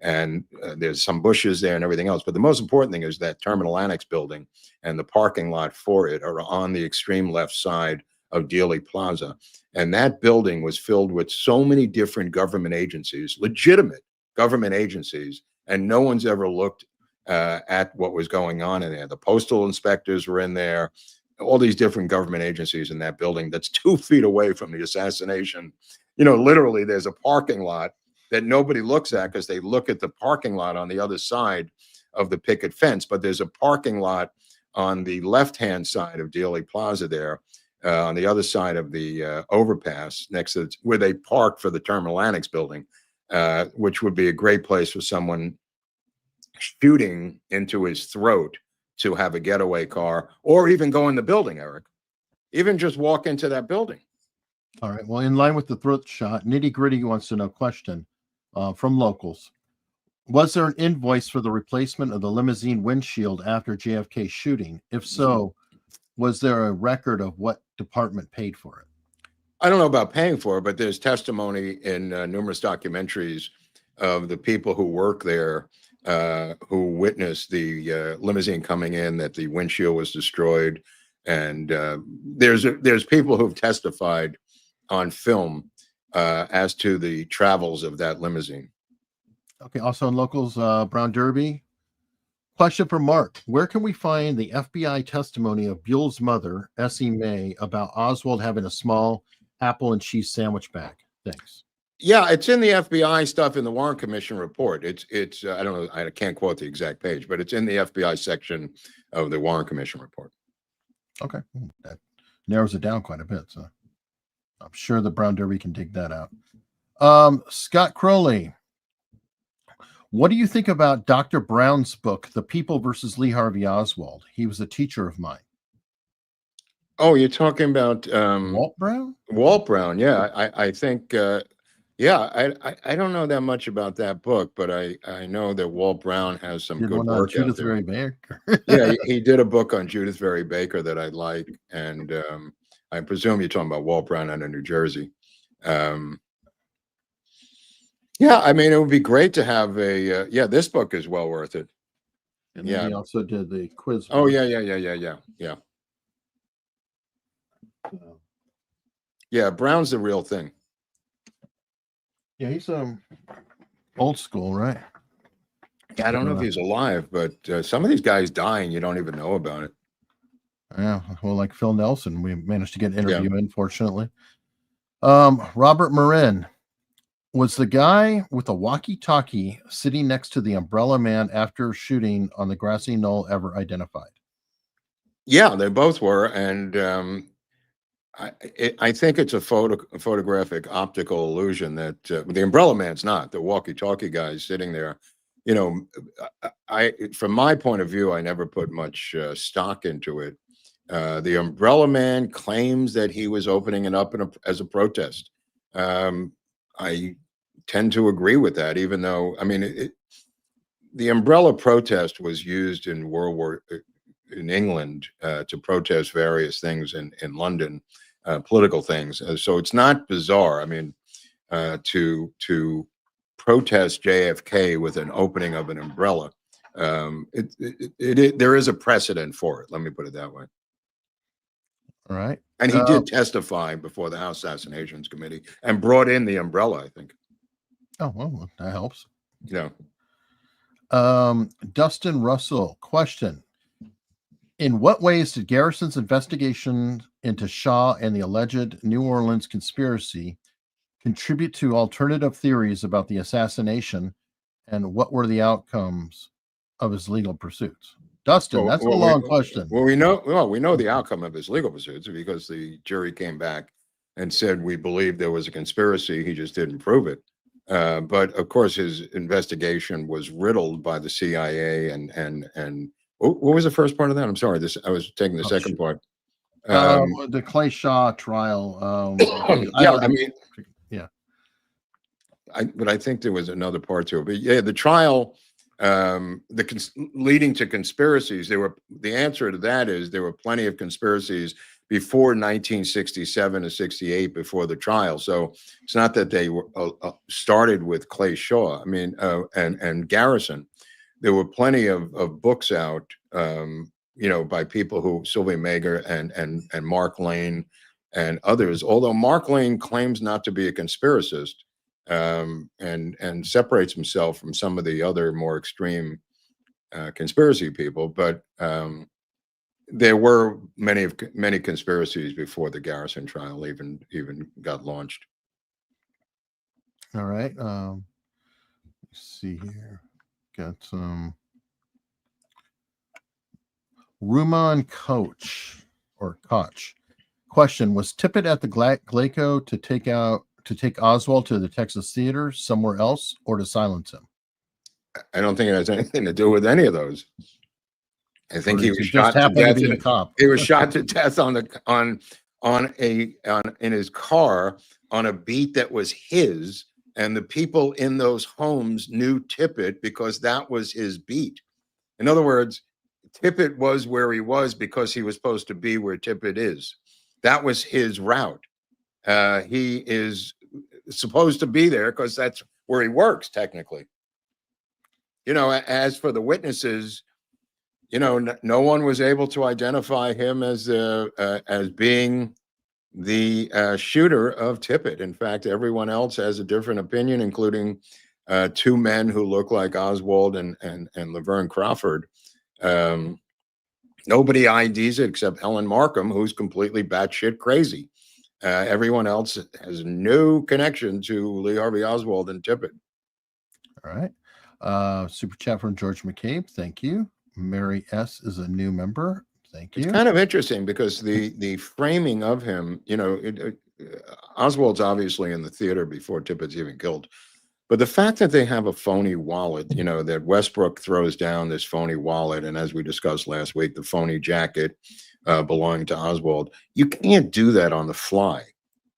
And there's some bushes there and everything else. But the most important thing is that Terminal Annex building and the parking lot for it are on the extreme left side of Dealey Plaza. And that building was filled with so many different government agencies, legitimate government agencies, and no one's ever looked at what was going on in there. The postal inspectors were in there, all these different government agencies in that building that's 2 feet away from the assassination. You know, literally there's a parking lot that nobody looks at because they look at the parking lot on the other side of the picket fence, but there's a parking lot on the left-hand side of Dealey Plaza there, on the other side of the overpass next to where they park for the Terminal Annex building, which would be a great place for someone shooting into his throat to have a getaway car, or even go in the building, Eric. Even just walk into that building. All right. Well, in line with the throat shot, Nitty Gritty wants to know, question from locals. Was there an invoice for the replacement of the limousine windshield after JFK shooting? If so, was there a record of what department paid for it? I don't know about paying for it, but there's testimony in numerous documentaries of the people who work there who witnessed the limousine coming in, that the windshield was destroyed. And there's people who've testified on film as to the travels of that limousine. Okay. Also in locals, Brown Derby. Question for Mark. Where can we find the FBI testimony of Buell's mother, Essie May, about Oswald having a small apple and cheese sandwich bag? Thanks. Yeah, it's in the FBI stuff in the Warren Commission report. It's I don't know, I can't quote the exact page, but it's in the FBI section of the Warren Commission report. Okay. That narrows it down quite a bit. So I'm sure the Brown Derby can dig that out. Scott Crowley. What do you think about Dr. Brown's book, The People versus Lee Harvey Oswald? He was a teacher of mine. Oh, you're talking about Walt Brown? Walt Brown, yeah. I think yeah, I don't know that much about that book, but I know that Walt Brown has some good work out Judith there. Very Baker. Yeah, he did a book on Judith Very Baker that I like, and I presume you're talking about Walt Brown out of New Jersey. Yeah, I mean, it would be great to have a yeah. This book is well worth it. And then he also did the quiz. Oh yeah. Yeah, Brown's the real thing. Yeah, he's old school, right? Yeah, I don't know if he's alive, but some of these guys dying, you don't even know about it. Yeah, well, like Phil Nelson, we managed to get an interview in, fortunately. Robert Marin. Was the guy with a walkie-talkie sitting next to the umbrella man after shooting on the grassy knoll ever identified? Yeah, they both were, and I think it's a photographic optical illusion that the umbrella man's not. The walkie-talkie guy is sitting there. You know, from my point of view, I never put much stock into it. The umbrella man claims that he was opening it up as a protest. I tend to agree with that, even though, I mean, the umbrella protest was used in in England to protest various things in London, political things. So it's not bizarre. I mean, to protest JFK with an opening of an umbrella, there is a precedent for it. Let me put it that way. All right. And he did testify before the House Assassinations Committee and brought in the umbrella, I think. Oh, well, that helps. Yeah. Dustin Russell, question. In what ways did Garrison's investigation into Shaw and the alleged New Orleans conspiracy contribute to alternative theories about the assassination, and what were the outcomes of his legal pursuits? Dustin, that's a long question. Well, we know the outcome of his legal pursuits because the jury came back and said, we believe there was a conspiracy. He just didn't prove it. But of course, his investigation was riddled by the CIA and what was the first part of that? I'm sorry. I was taking the second part. The Clay Shaw trial. Yeah. But I think there was another part to it. But yeah, the trial, leading to conspiracies. The answer to that is there were plenty of conspiracies before 1967 to 68 before the trial. So it's not that they were started with Clay Shaw. I mean, and Garrison. There were plenty of books out, by people who Sylvia Meagher and Mark Lane and others. Although Mark Lane claims not to be a conspiracist, and separates himself from some of the other more extreme conspiracy people, but there were many conspiracies before the Garrison trial even got launched. All right. Let's see here. Got some Ruman Koch. Question: was Tippett at the Glaco to take Oswald to the Texas theater somewhere else, or to silence him? I don't think it has anything to do with any of those. I think he was shot to death. He was shot to death in his car on a beat that was his, and the people in those homes knew Tippett because that was his beat. In other words, Tippett was where he was because he was supposed to be where Tippett is. That was his route. He is supposed to be there because that's where he works, technically. As for the witnesses, no one was able to identify him as being the shooter of Tippett. In fact, everyone else has a different opinion, including two men who look like Oswald and Laverne Crawford. Nobody IDs it except Helen Markham, who's completely batshit crazy. Everyone else has no connection to Lee Harvey Oswald and Tippett. All right. Super chat from George McCabe. Thank you. Mary S. is a new member. Thank you. It's kind of interesting because the framing of him, Oswald's obviously in the theater before Tippett's even killed. But the fact that they have a phony wallet, that Westbrook throws down this phony wallet, and as we discussed last week, the phony jacket belonging to Oswald, you can't do that on the fly.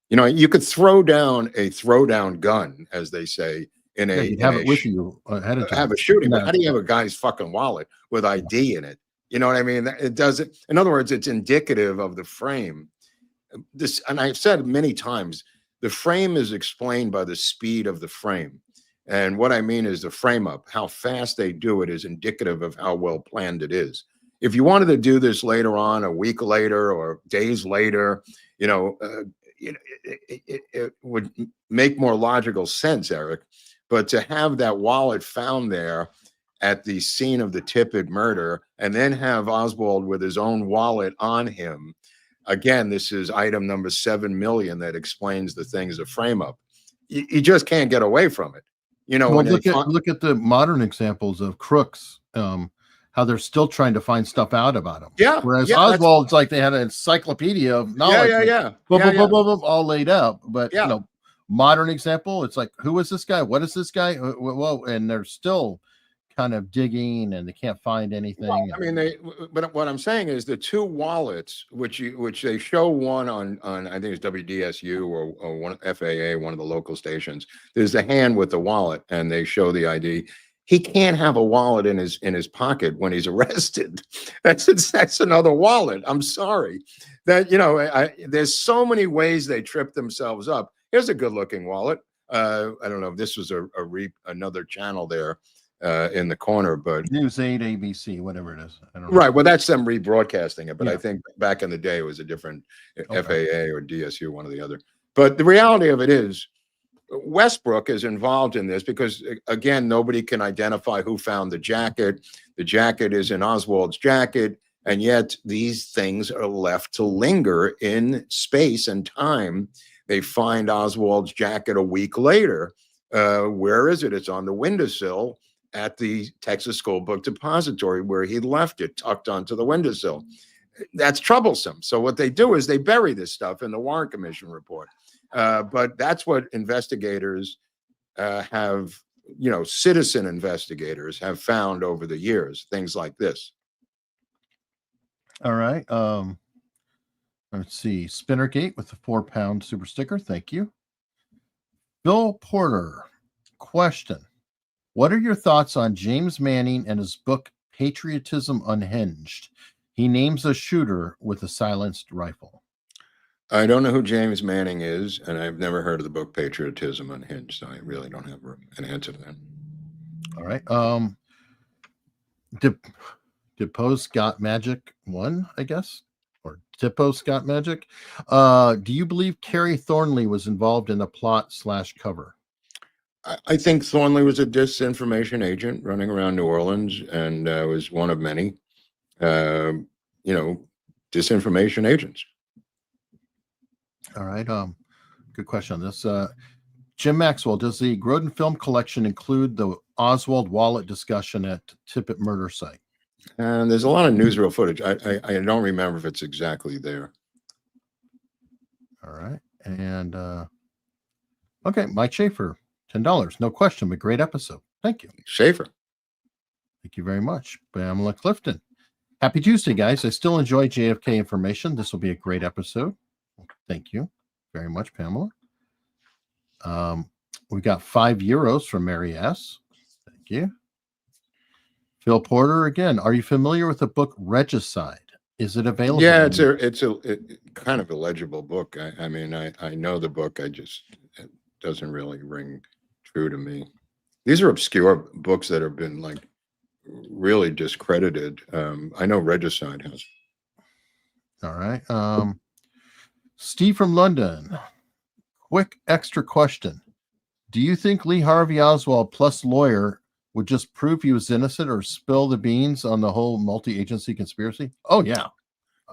You could throw down a throwdown gun, as they say, have it with you ahead of time. Have a shooting. But how do you have a guy's fucking wallet with ID in it? You know what I mean? It doesn't. In other words, it's indicative of the frame. And I've said many times, the frame is explained by the speed of the frame. And what I mean is the frame up, how fast they do it is indicative of how well planned it is. If you wanted to do this later on, a week later or days later, it would make more logical sense, Eric. But to have that wallet found there at the scene of the Tippett murder and then have Oswald with his own wallet on him, again, this is item number 7 million that explains the thing as a frame up. You just can't get away from it. Well, look at the modern examples of crooks, how they're still trying to find stuff out about them. Yeah. Whereas Oswald's like they had an encyclopedia of knowledge. All laid out. But modern example, it's like, who is this guy? What is this guy? Well, and they're still kind of digging and they can't find anything. Well, I mean, but what I'm saying is the two wallets, which they show one on I think it's WDSU or one FAA, one of the local stations. There's the hand with the wallet, and they show the ID. He can't have a wallet in his pocket when he's arrested. That's another wallet. I'm sorry. There's so many ways they trip themselves up. Here's a good-looking wallet. I don't know if this was another channel there in the corner, but News 8, ABC, whatever it is. I don't know. Right. Well, that's them rebroadcasting it, but I think back in the day it was a different FAA or DSU, one or the other. But the reality of it is, Westbrook is involved in this because, again, nobody can identify who found the jacket. The jacket is in Oswald's jacket, and yet these things are left to linger in space and time. They find Oswald's jacket a week later. Where is it? It's on the windowsill at the Texas School Book Depository where he left it, tucked onto the windowsill. That's troublesome. So what they do is they bury this stuff in the Warren Commission report. But that's what investigators have, citizen investigators have found over the years, things like this. All right. Let's see. Spinnergate with the 4-pound super sticker. Thank you. Bill Porter, question. What are your thoughts on James Manning and his book, Patriotism Unhinged? He names a shooter with a silenced rifle. I don't know who James Manning is, and I've never heard of the book Patriotism Unhinged, so I really don't have an answer to that. All right. Depot Scott Magic 1, I guess, or Depot Scott Magic. Do you believe Kerry Thornley was involved in the plot/cover? I think Thornley was a disinformation agent running around New Orleans, and was one of many, disinformation agents. All right. Good question on this. Jim Maxwell, does the Grodin Film Collection include the Oswald wallet discussion at Tippet murder site? And there's a lot of newsreel footage. I don't remember if it's exactly there. All right. And okay, Mike Schaefer, $10. No question, but great episode. Thank you. Schaefer. Thank you very much. Pamela Clifton. Happy Tuesday, guys. I still enjoy JFK information. This will be a great episode. Thank you very much, Pamela. We got €5 from Mary S. Thank you. Phil Porter again. Are you familiar with the book Regicide? Is it available? Yeah, it's a kind of a legible book. I mean, I know the book. It doesn't really ring true to me. These are obscure books that have been like really discredited. I know Regicide has. All right. Steve from London. Quick extra question. Do you think Lee Harvey Oswald plus lawyer would just prove he was innocent or spill the beans on the whole multi-agency conspiracy? Oh, yeah.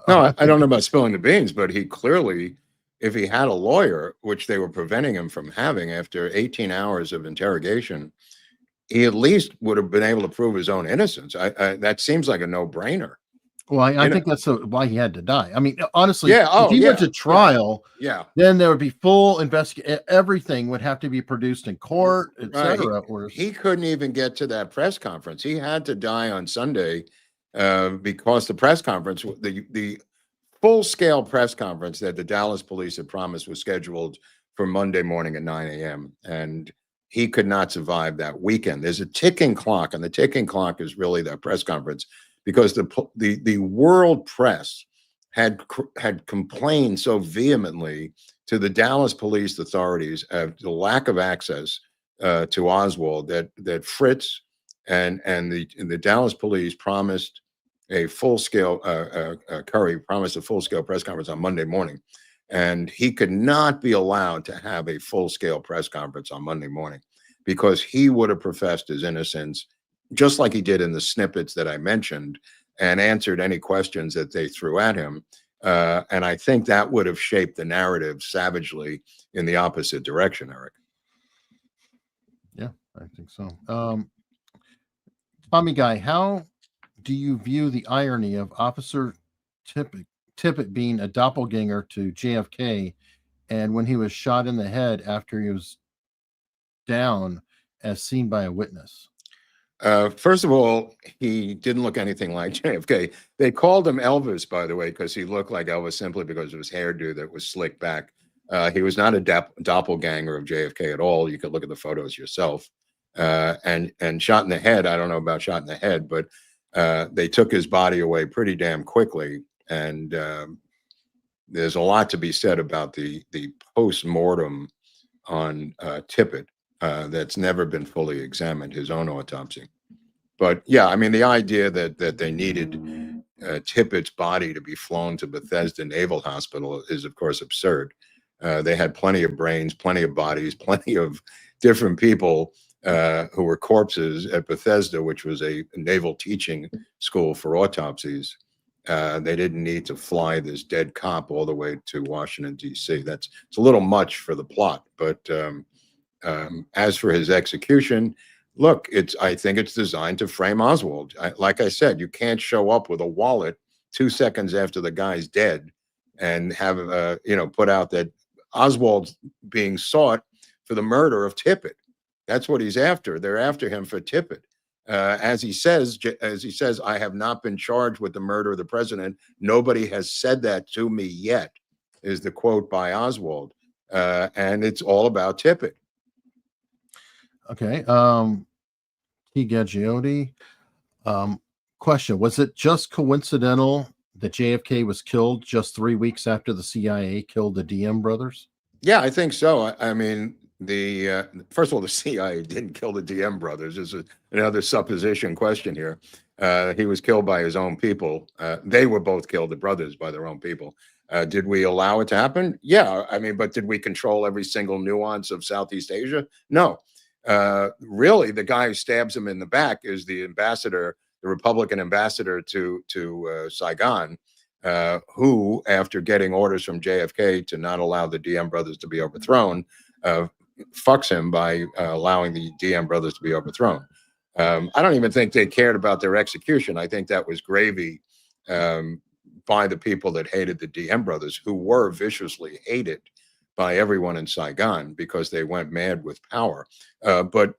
No, I don't know about spilling the beans, but he clearly, if he had a lawyer, which they were preventing him from having after 18 hours of interrogation, he at least would have been able to prove his own innocence. That seems like a no-brainer. Well, I think that's why he had to die. I mean, honestly, if he went to trial, then there would be full investigation. Everything would have to be produced in court, etc. He couldn't even get to that press conference. He had to die on Sunday because the press conference, the full-scale press conference that the Dallas police had promised was scheduled for Monday morning at 9 a.m. And he could not survive that weekend. There's a ticking clock, and the ticking clock is really that press conference, because the world press had complained so vehemently to the Dallas police authorities of the lack of access to Oswald that Fritz and the Dallas police promised a full-scale Curry promised a full-scale press conference on Monday morning, and he could not be allowed to have a full-scale press conference on Monday morning because he would have professed his innocence, just like he did in the snippets that I mentioned, and answered any questions that they threw at him. And I think that would have shaped the narrative savagely in the opposite direction, Eric. Yeah, I think so. Tommy Guy, how do you view the irony of Officer Tippett being a doppelganger to JFK, and when he was shot in the head after he was down, as seen by a witness? First of all, he didn't look anything like JFK. They called him Elvis, by the way, because he looked like Elvis simply because of his hairdo that was slicked back. He was not a doppelganger of JFK at all. You could look at the photos yourself. And shot in the head, I don't know about shot in the head, but they took his body away pretty damn quickly. And there's a lot to be said about the post-mortem on Tippett. That's never been fully examined, his own autopsy. But yeah, I mean, the idea that they needed Tippett's body to be flown to Bethesda Naval Hospital is, of course, absurd. They had plenty of brains, plenty of bodies, plenty of different people who were corpses at Bethesda, which was a naval teaching school for autopsies. They didn't need to fly this dead cop all the way to Washington, D.C. It's a little much for the plot, but as for his execution, look, I think it's designed to frame Oswald. Like I said, you can't show up with a wallet 2 seconds after the guy's dead and have, put out that Oswald's being sought for the murder of Tippet. That's what he's after. They're after him for Tippet. As he says, I have not been charged with the murder of the president. Nobody has said that to me yet, is the quote by Oswald. And it's all about Tippet. Okay. T. Gaggiotti. Question: was it just coincidental that JFK was killed just 3 weeks after the CIA killed the Diem brothers? Yeah, I think so. I mean, first of all, the CIA didn't kill the Diem brothers. There's another supposition question here. He was killed by his own people. They were both killed, the brothers, by their own people. Did we allow it to happen? Yeah, I mean, but did we control every single nuance of Southeast Asia? No. Really, the guy who stabs him in the back is the ambassador, the Republican ambassador to Saigon, who, after getting orders from JFK to not allow the Diem brothers to be overthrown, fucks him by allowing the Diem brothers to be overthrown. I don't even think they cared about their execution. I think that was gravy by the people that hated the Diem brothers, who were viciously hated by everyone in Saigon because they went mad with power. But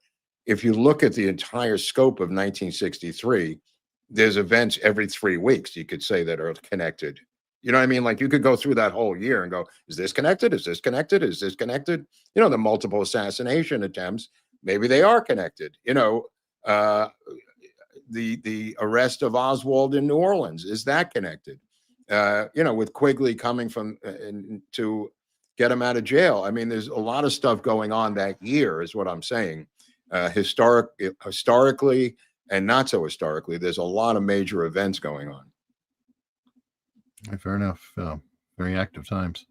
if you look at the entire scope of 1963, there's events every 3 weeks, you could say, that are connected. You know what I mean? Like, you could go through that whole year and go, is this connected? Is this connected? Is this connected? You know, the multiple assassination attempts, maybe they are connected. You know, the arrest of Oswald in New Orleans, is that connected? You know, with Quigley coming from to get him out of jail. I mean, there's a lot of stuff going on that year, is what I'm saying. Historically and not so historically, there's a lot of major events going on. Fair enough. Very active times.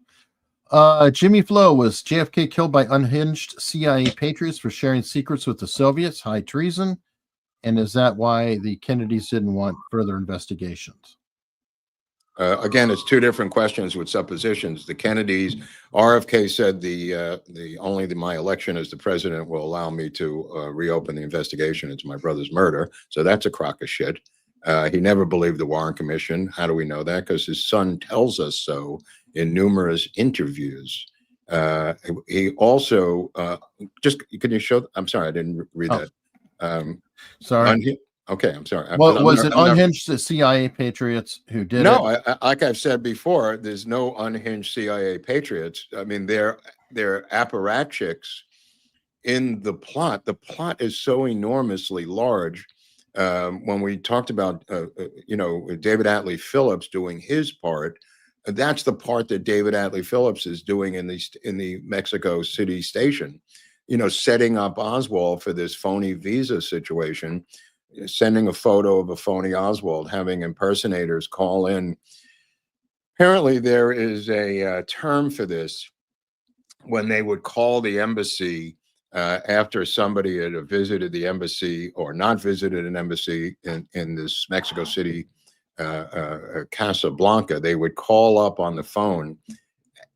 Jimmy Flo: was JFK killed by unhinged CIA patriots for sharing secrets with the Soviets? High treason. And is that why the Kennedys didn't want further investigations? Again, it's two different questions with suppositions. The Kennedys, RFK said only my election as the president will allow me to reopen the investigation into my brother's murder. So that's a crock of shit. He never believed the Warren Commission. How do we know that? Because his son tells us so in numerous interviews. He also can you show? I'm sorry, I didn't read that. Sorry. Okay, I'm sorry. Well, was it unhinged CIA patriots who did it? No, like I've said before, there's no unhinged CIA patriots. I mean, they're apparatchiks in the plot. The plot is so enormously large. When we talked about, David Atlee Phillips doing his part, that's the part that David Atlee Phillips is doing in the Mexico City station, setting up Oswald for this phony visa situation, sending a photo of a phony Oswald, having impersonators call in. Apparently, there is a term for this when they would call the embassy after somebody had visited the embassy or not visited an embassy in this Mexico City, Casablanca. They would call up on the phone,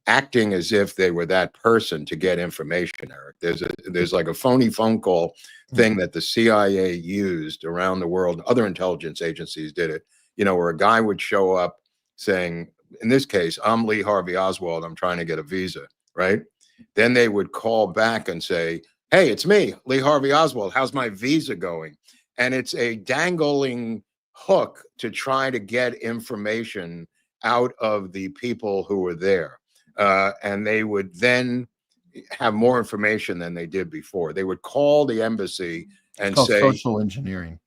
acting as if they were that person to get information, Eric. There's like a phony phone call thing that the CIA used around the world. Other intelligence agencies did it, where a guy would show up saying, in this case, I'm Lee Harvey Oswald, I'm trying to get a visa, right? Then they would call back and say, hey, it's me, Lee Harvey Oswald, how's my visa going? And it's a dangling hook to try to get information out of the people who were there. And they would then have more information than they did before. They would call the embassy and say social engineering.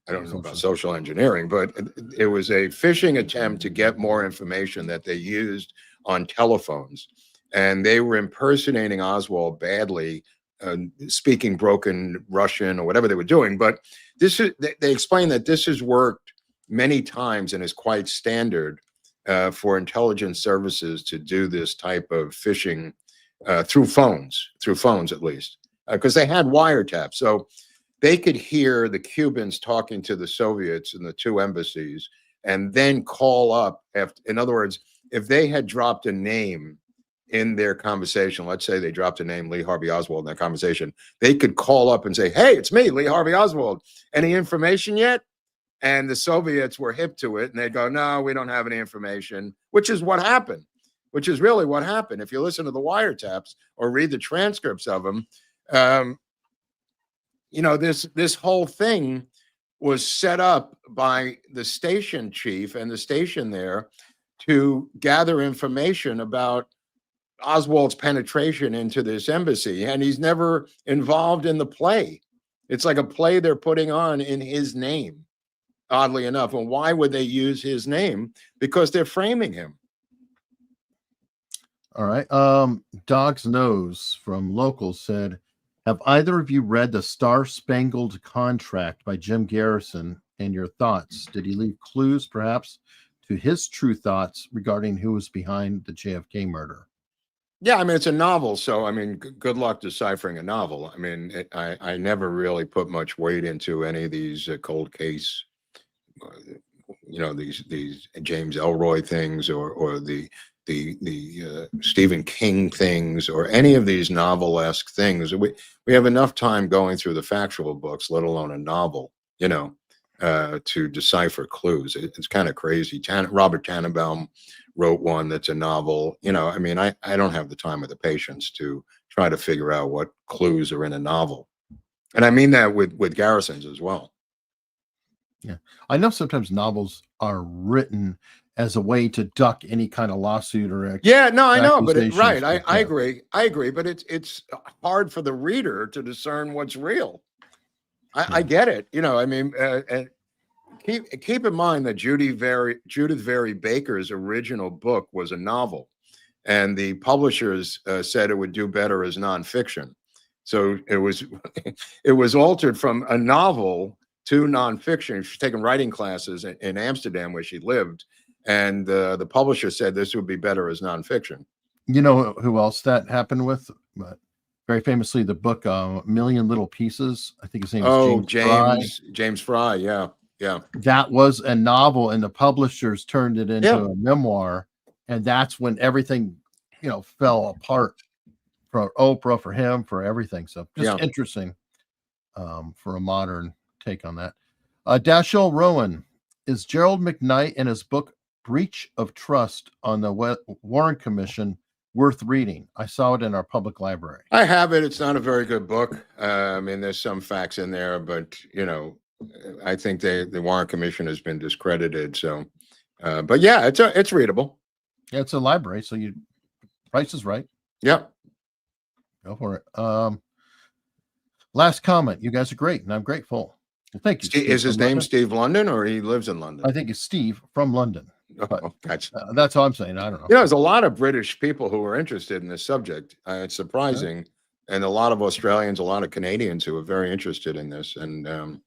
I don't know about social engineering, but it was a phishing attempt to get more information that they used on telephones. And they were impersonating Oswald badly, speaking broken Russian or whatever they were doing. But they explain that this has worked many times and is quite standard for intelligence services to do this type of phishing through phones at least, because they had wiretaps. So they could hear the Cubans talking to the Soviets in the two embassies and then call up. In other words, if they had dropped a name in their conversation, let's say they dropped a name, Lee Harvey Oswald, in that conversation, they could call up and say, hey, it's me, Lee Harvey Oswald. Any information yet? And the Soviets were hip to it, and they'd go, no, we don't have any information, which is what happened, which is really what happened. If you listen to the wiretaps or read the transcripts of them, this whole thing was set up by the station chief and the station there to gather information about Oswald's penetration into this embassy, and he's never involved in the play. It's like a play they're putting on in his name, oddly enough. And why would they use his name? Because they're framing him. All right. Dog's Nose from Local said, have either of you read The Star-Spangled Contract by Jim Garrison, and your thoughts? Did he leave clues, perhaps, to his true thoughts regarding who was behind the JFK murder? Yeah, I mean, it's a novel, so I mean, good luck deciphering a novel. I mean, I never really put much weight into any of these cold case, these James Elroy things, or the Stephen King things, or any of these novel-esque things. We have enough time going through the factual books, let alone a novel, to decipher clues. It's kind of crazy. Robert Tannenbaum wrote one that's a novel. I mean, I don't have the time or the patience to try to figure out what clues are in a novel. And I mean that with Garrison's as well. Yeah. I know sometimes novels are written as a way to duck any kind of lawsuit or yeah, no, I know, but right. I agree. But it's hard for the reader to discern what's real. I get it. I mean, and keep in mind that Judith Very Baker's original book was a novel, and the publishers said it would do better as nonfiction. So it was altered from a novel to nonfiction. She's taken writing classes in Amsterdam, where she lived, and the publisher said this would be better as nonfiction. You know who else that happened with? Very famously, the book Million Little Pieces. I think his name is James Fry. Yeah. Yeah, that was a novel, and the publishers turned it into a memoir, and that's when everything, fell apart for Oprah, for him, for everything. So just interesting for a modern take on that. Dashiell Rowan, is Gerald McKnight and his book Breach of Trust on the Warren Commission worth reading? I saw it in our public library. I have it. It's not a very good book. I mean, there's some facts in there, but I think the Warren Commission has been discredited. So, but yeah, it's readable. Yeah, it's a library, so price is right. Yep. Go for it. Last comment. You guys are great, and I'm grateful. Well, thank you. Is his name Steve London, or he lives in London? I think it's Steve from London. But, gotcha. That's all I'm saying. I don't know. There's a lot of British people who are interested in this subject. It's surprising, and a lot of Australians, a lot of Canadians who are very interested in this, and a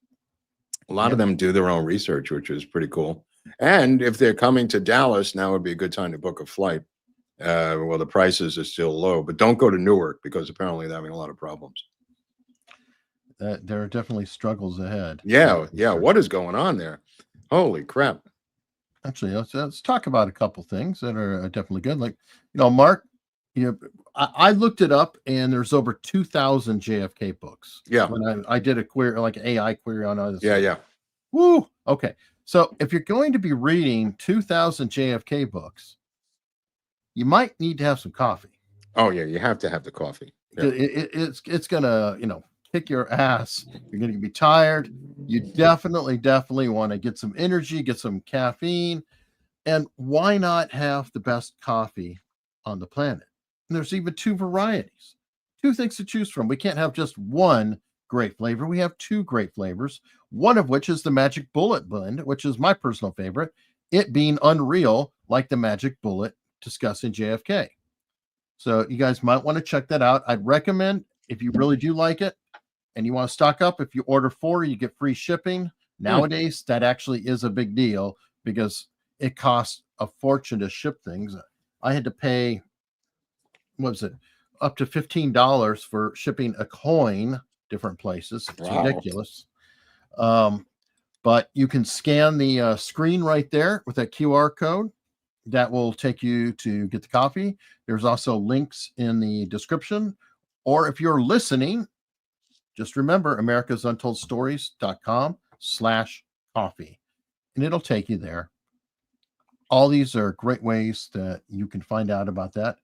lot of them do their own research, which is pretty cool. And if they're coming to Dallas, now would be a good time to book a flight. Well, the prices are still low, but don't go to Newark, because apparently they're having a lot of problems. There are definitely struggles ahead. Yeah. What is going on there? Holy crap. Actually, let's talk about a couple things that are definitely good. Like, Mark, I looked it up, and there's over 2,000 JFK books. Yeah. When I did a query, like an AI query on this. Yeah. Woo. Okay. So if you're going to be reading 2,000 JFK books, you might need to have some coffee. Oh yeah, you have to have the coffee. Yeah. It's gonna, kick your ass. You're gonna be tired. You definitely want to get some energy, get some caffeine, and why not have the best coffee on the planet? And there's even two varieties, two things to choose from. We can't have just one great flavor. We have two great flavors, one of which is the Magic Bullet blend, which is my personal favorite, it being unreal, like the Magic Bullet discussed in JFK. So you guys might want to check that out. I'd recommend, if you really do like it and you want to stock up, if you order 4, you get free shipping. Nowadays, that actually is a big deal, because it costs a fortune to ship things. I had to pay, what was it, up to $15 for shipping a coin different places. It's ridiculous. But you can scan the screen right there with that QR code. That will take you to get the coffee. There's also links in the description. Or if you're listening, just remember americasuntoldstories.com/coffee. and it'll take you there. All these are great ways that you can find out about that.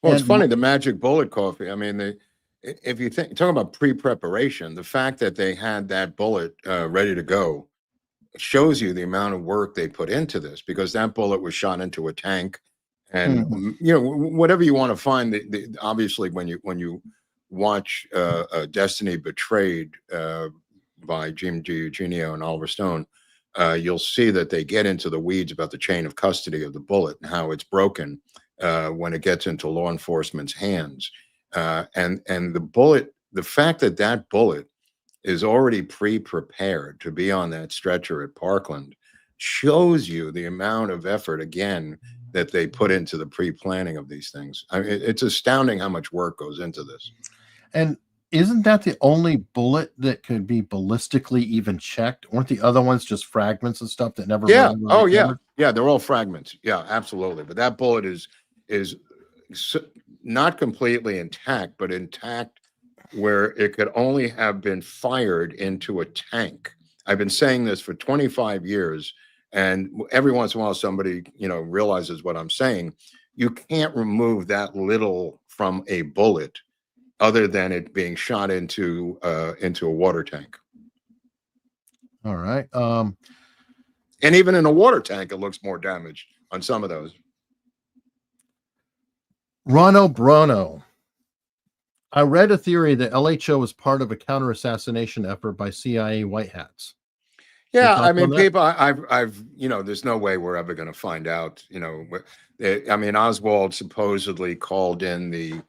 Well, it's funny, the magic bullet coffee. I mean, if you talk about pre-preparation, the fact that they had that bullet ready to go shows you the amount of work they put into this, because that bullet was shot into a tank. And whatever you want to find, obviously when you watch Destiny Betrayed by Jim Eugenio and Oliver Stone, you'll see that they get into the weeds about the chain of custody of the bullet and how it's broken when it gets into law enforcement's hands. And the bullet, the fact that that bullet is already pre-prepared to be on that stretcher at Parkland shows you the amount of effort, again, that they put into the pre-planning of these things. I mean, it's astounding how much work goes into this. And isn't that the only bullet that could be ballistically even checked? Weren't the other ones just fragments and stuff that never? Yeah. Oh, yeah. Yeah, they're all fragments. Yeah, absolutely. But that bullet is not completely intact, but intact where it could only have been fired into a tank. I've been saying this for 25 years, and every once in a while somebody, realizes what I'm saying. You can't remove that little from a bullet other than it being shot into a water tank. All right. And even in a water tank, it looks more damaged on some of those. Rono Brono. I read a theory that LHO was part of a counter-assassination effort by CIA white hats. Yeah, I mean, people, I've, there's no way we're ever going to find out. I mean, Oswald supposedly called in the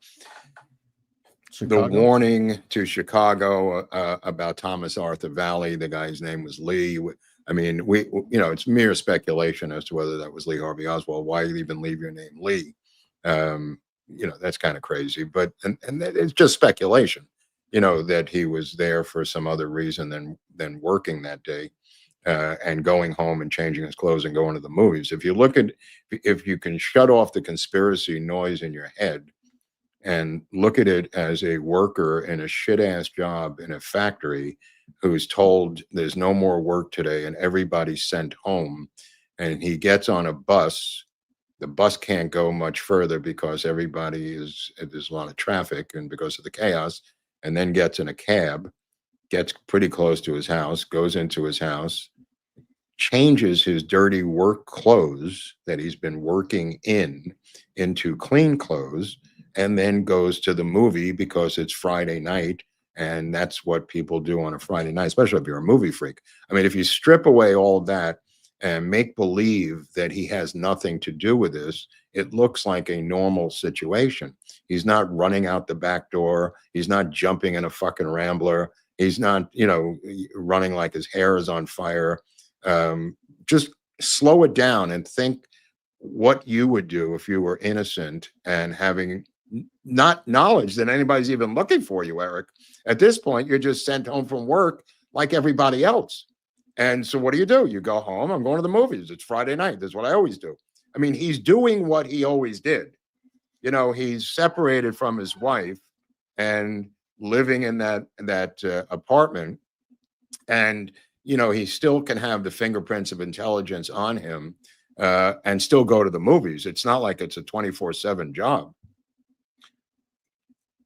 warning to Chicago about Thomas Arthur Valley. The guy's name was Lee. I mean, it's mere speculation as to whether that was Lee Harvey Oswald. Why even leave your name Lee? That's kind of crazy, but and it's just speculation, that he was there for some other reason than working that day, and going home and changing his clothes and going to the movies. If you can shut off the conspiracy noise in your head and look at it as a worker in a shit ass job in a factory who's told there's no more work today and everybody's sent home, and he gets on a bus. The bus can't go much further because there's a lot of traffic and because of the chaos, and then gets in a cab, gets pretty close to his house, goes into his house, changes his dirty work clothes that he's been working into clean clothes, and then goes to the movie because it's Friday night. And that's what people do on a Friday night, especially if you're a movie freak. I mean, if you strip away all of that and make believe that he has nothing to do with this, it looks like a normal situation. He's not running out the back door. He's not jumping in a fucking Rambler. He's not, running like his hair is on fire. Just slow it down and think what you would do if you were innocent and having not knowledge that anybody's even looking for you, Eric. At this point, you're just sent home from work like everybody else. And so what do? You go home. I'm going to the movies. It's Friday night. That's what I always do. I mean, he's doing what he always did. He's separated from his wife and living in that apartment. And, he still can have the fingerprints of intelligence on him and still go to the movies. It's not like it's a 24/7 job.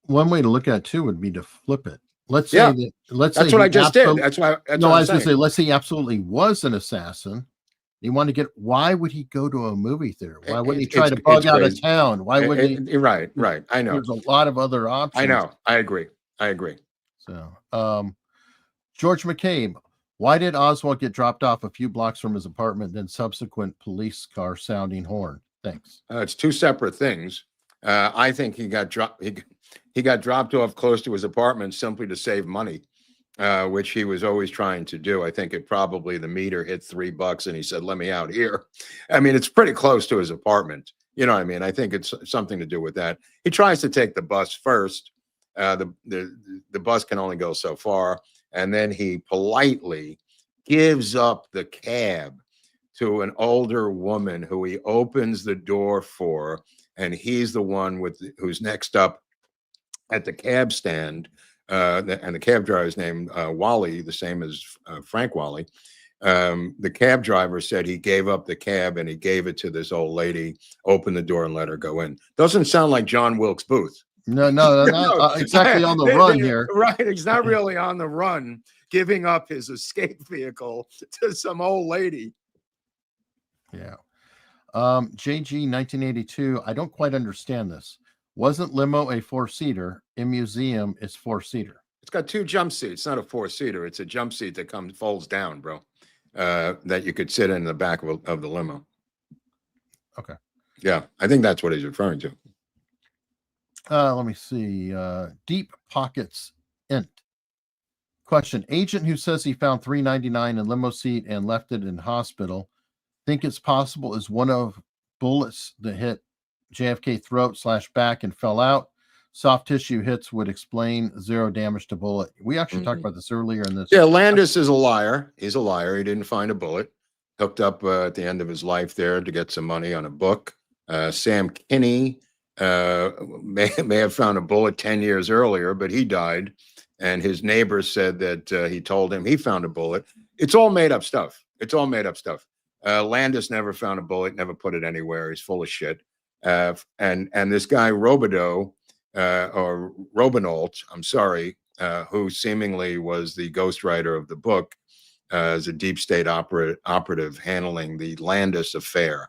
One way to look at it too would be to flip it. Let's say that's what I just did. That's why. I was going to say, let's say he absolutely was an assassin. He wanted to why would he go to a movie theater? Why wouldn't he try to bug out of town? Why wouldn't he? Right. I know. There's a lot of other options. I know. I agree. So, George McCabe, why did Oswald get dropped off a few blocks from his apartment, then subsequent police car sounding horn? Thanks. It's two separate things. I think he got dropped. He got dropped off close to his apartment simply to save money, which he was always trying to do. I think the meter hit $3 and he said, let me out here. I mean, it's pretty close to his apartment. You know what I mean? I think it's something to do with that. He tries to take the bus first. The bus can only go so far. And then he politely gives up the cab to an older woman who he opens the door for. And he's the one who's next up at the cab stand, and the cab driver's named Wally, the same as Frank Wally. The cab driver said he gave up the cab and he gave it to this old lady, opened the door and let her go in. Doesn't sound like John Wilkes Booth. No, not exactly on the run here. Right. He's not really on the run, giving up his escape vehicle to some old lady. Yeah. JG 1982. I don't quite understand this. Wasn't Limo a 4-seater? In museum, it's 4-seater. It's got 2 jump seats. It's not a 4-seater. It's a jump seat that folds down, bro. That you could sit in the back of the limo. Okay. Yeah, I think that's what he's referring to. Let me see. Deep Pockets Int. Question. Agent who says he found $3.99 in limo seat and left it in hospital. Think it's possible is one of bullets that hit JFK throat/back and fell out. Soft tissue hits would explain 0 damage to bullet. We actually talked about this earlier in this. Yeah, Landis is a liar. He's a liar. He didn't find a bullet. Hooked up at the end of his life there to get some money on a book. Sam Kinney may have found a bullet 10 years earlier, but he died. And his neighbor said that he told him he found a bullet. It's all made up stuff. It's all made up stuff. Landis never found a bullet, never put it anywhere. He's full of shit. And this guy Robideau, or Robinault, I'm sorry, who seemingly was the ghostwriter of the book, as a deep state operative handling the Landis affair,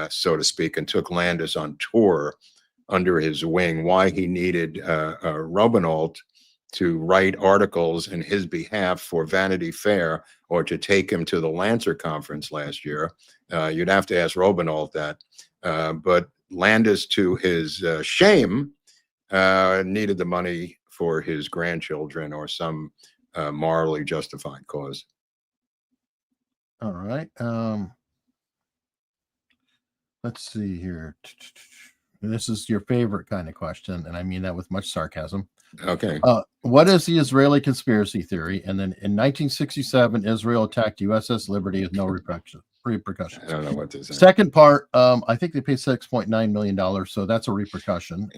so to speak, and took Landis on tour under his wing. Why he needed Robinault to write articles in his behalf for Vanity Fair or to take him to the Lancer Conference last year, you'd have to ask Robinault that. But Landis, to his shame, needed the money for his grandchildren or some morally justified cause. All right. Let's see here. This is your favorite kind of question, and I mean that with much sarcasm. Okay. What is the Israeli conspiracy theory? And then in 1967, Israel attacked USS Liberty with no repercussions. I don't know what this is. Second part, I think they paid $6.9 million, so that's a repercussion.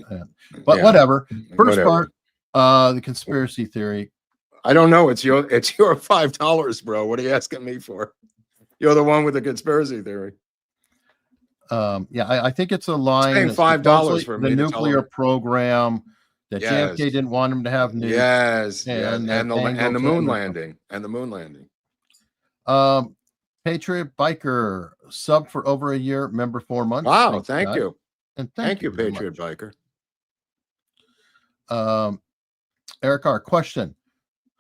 But yeah, whatever. First part, the conspiracy theory. I don't know. It's your $5, bro. What are you asking me for? You're the one with the conspiracy theory. Yeah, I think it's a line. Paying $5 for the nuclear program that JFK didn't want him to have nukes. Yes, and the moon landing. And the moon landing. Patriot Biker sub for over a year, member 4 months. Wow, thank you. And thank you, Patriot Biker. Eric R. Question.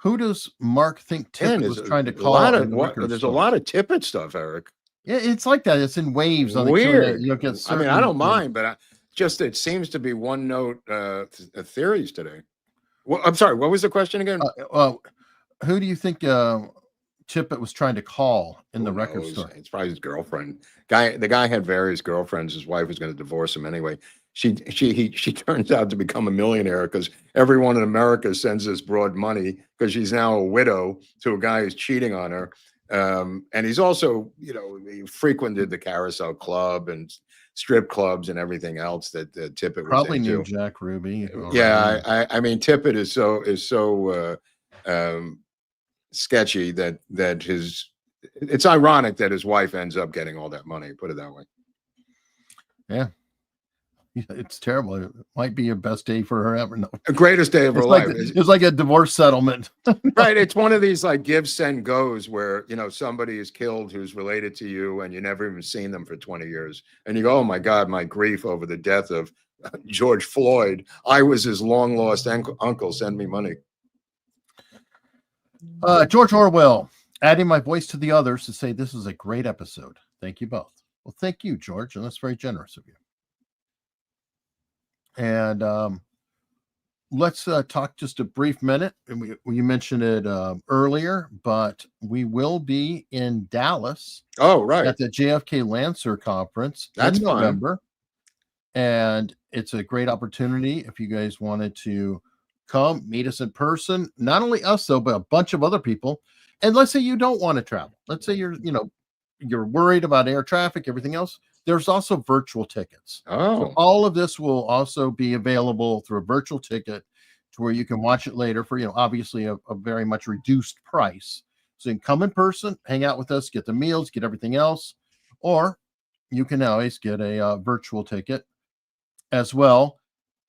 Who does Mark think Tippet was trying to call? There's a lot of Tippet stuff, Eric. Yeah, it's like that. It's in waves. On Weird. The I mean, I don't mind, but it seems to be one note theories today. Well, I'm sorry. What was the question again? Who do you think Tippet was trying to call in the record store? It's probably his girlfriend. The guy had various girlfriends. His wife was going to divorce him anyway. She turns out to become a millionaire because everyone in America sends this broad money because she's now a widow to a guy who's cheating on her. And he's also, he frequented the Carousel Club and strip clubs and everything else that Tippet was probably into. Knew Jack Ruby. Yeah, I mean, Tippet is so sketchy that it's ironic that his wife ends up getting all that money. Put it that way. Yeah. It's terrible. It might be your best day for her ever. No. The greatest day of her life. It's like a divorce settlement. Right. It's one of these like give, send, goes where, somebody is killed who's related to you and you never even seen them for 20 years. And you go, oh my God, my grief over the death of George Floyd. I was his long lost uncle. Send me money. George Orwell, adding my voice to the others to say this is a great episode. Thank you both. Well, thank you, George. And that's very generous of you. And let's talk just a brief minute. And we mentioned it earlier, but we will be in Dallas. Oh, right. At the JFK Lancer Conference in November. And it's a great opportunity if you guys wanted to come meet us in person. Not only us, though, but a bunch of other people. And let's say you don't want to travel. Let's say you're worried about air traffic, everything else. There's also virtual tickets. Oh, so all of this will also be available through a virtual ticket to where you can watch it later for, obviously a very much reduced price. So you can come in person, hang out with us, get the meals, get everything else, or you can always get a virtual ticket as well.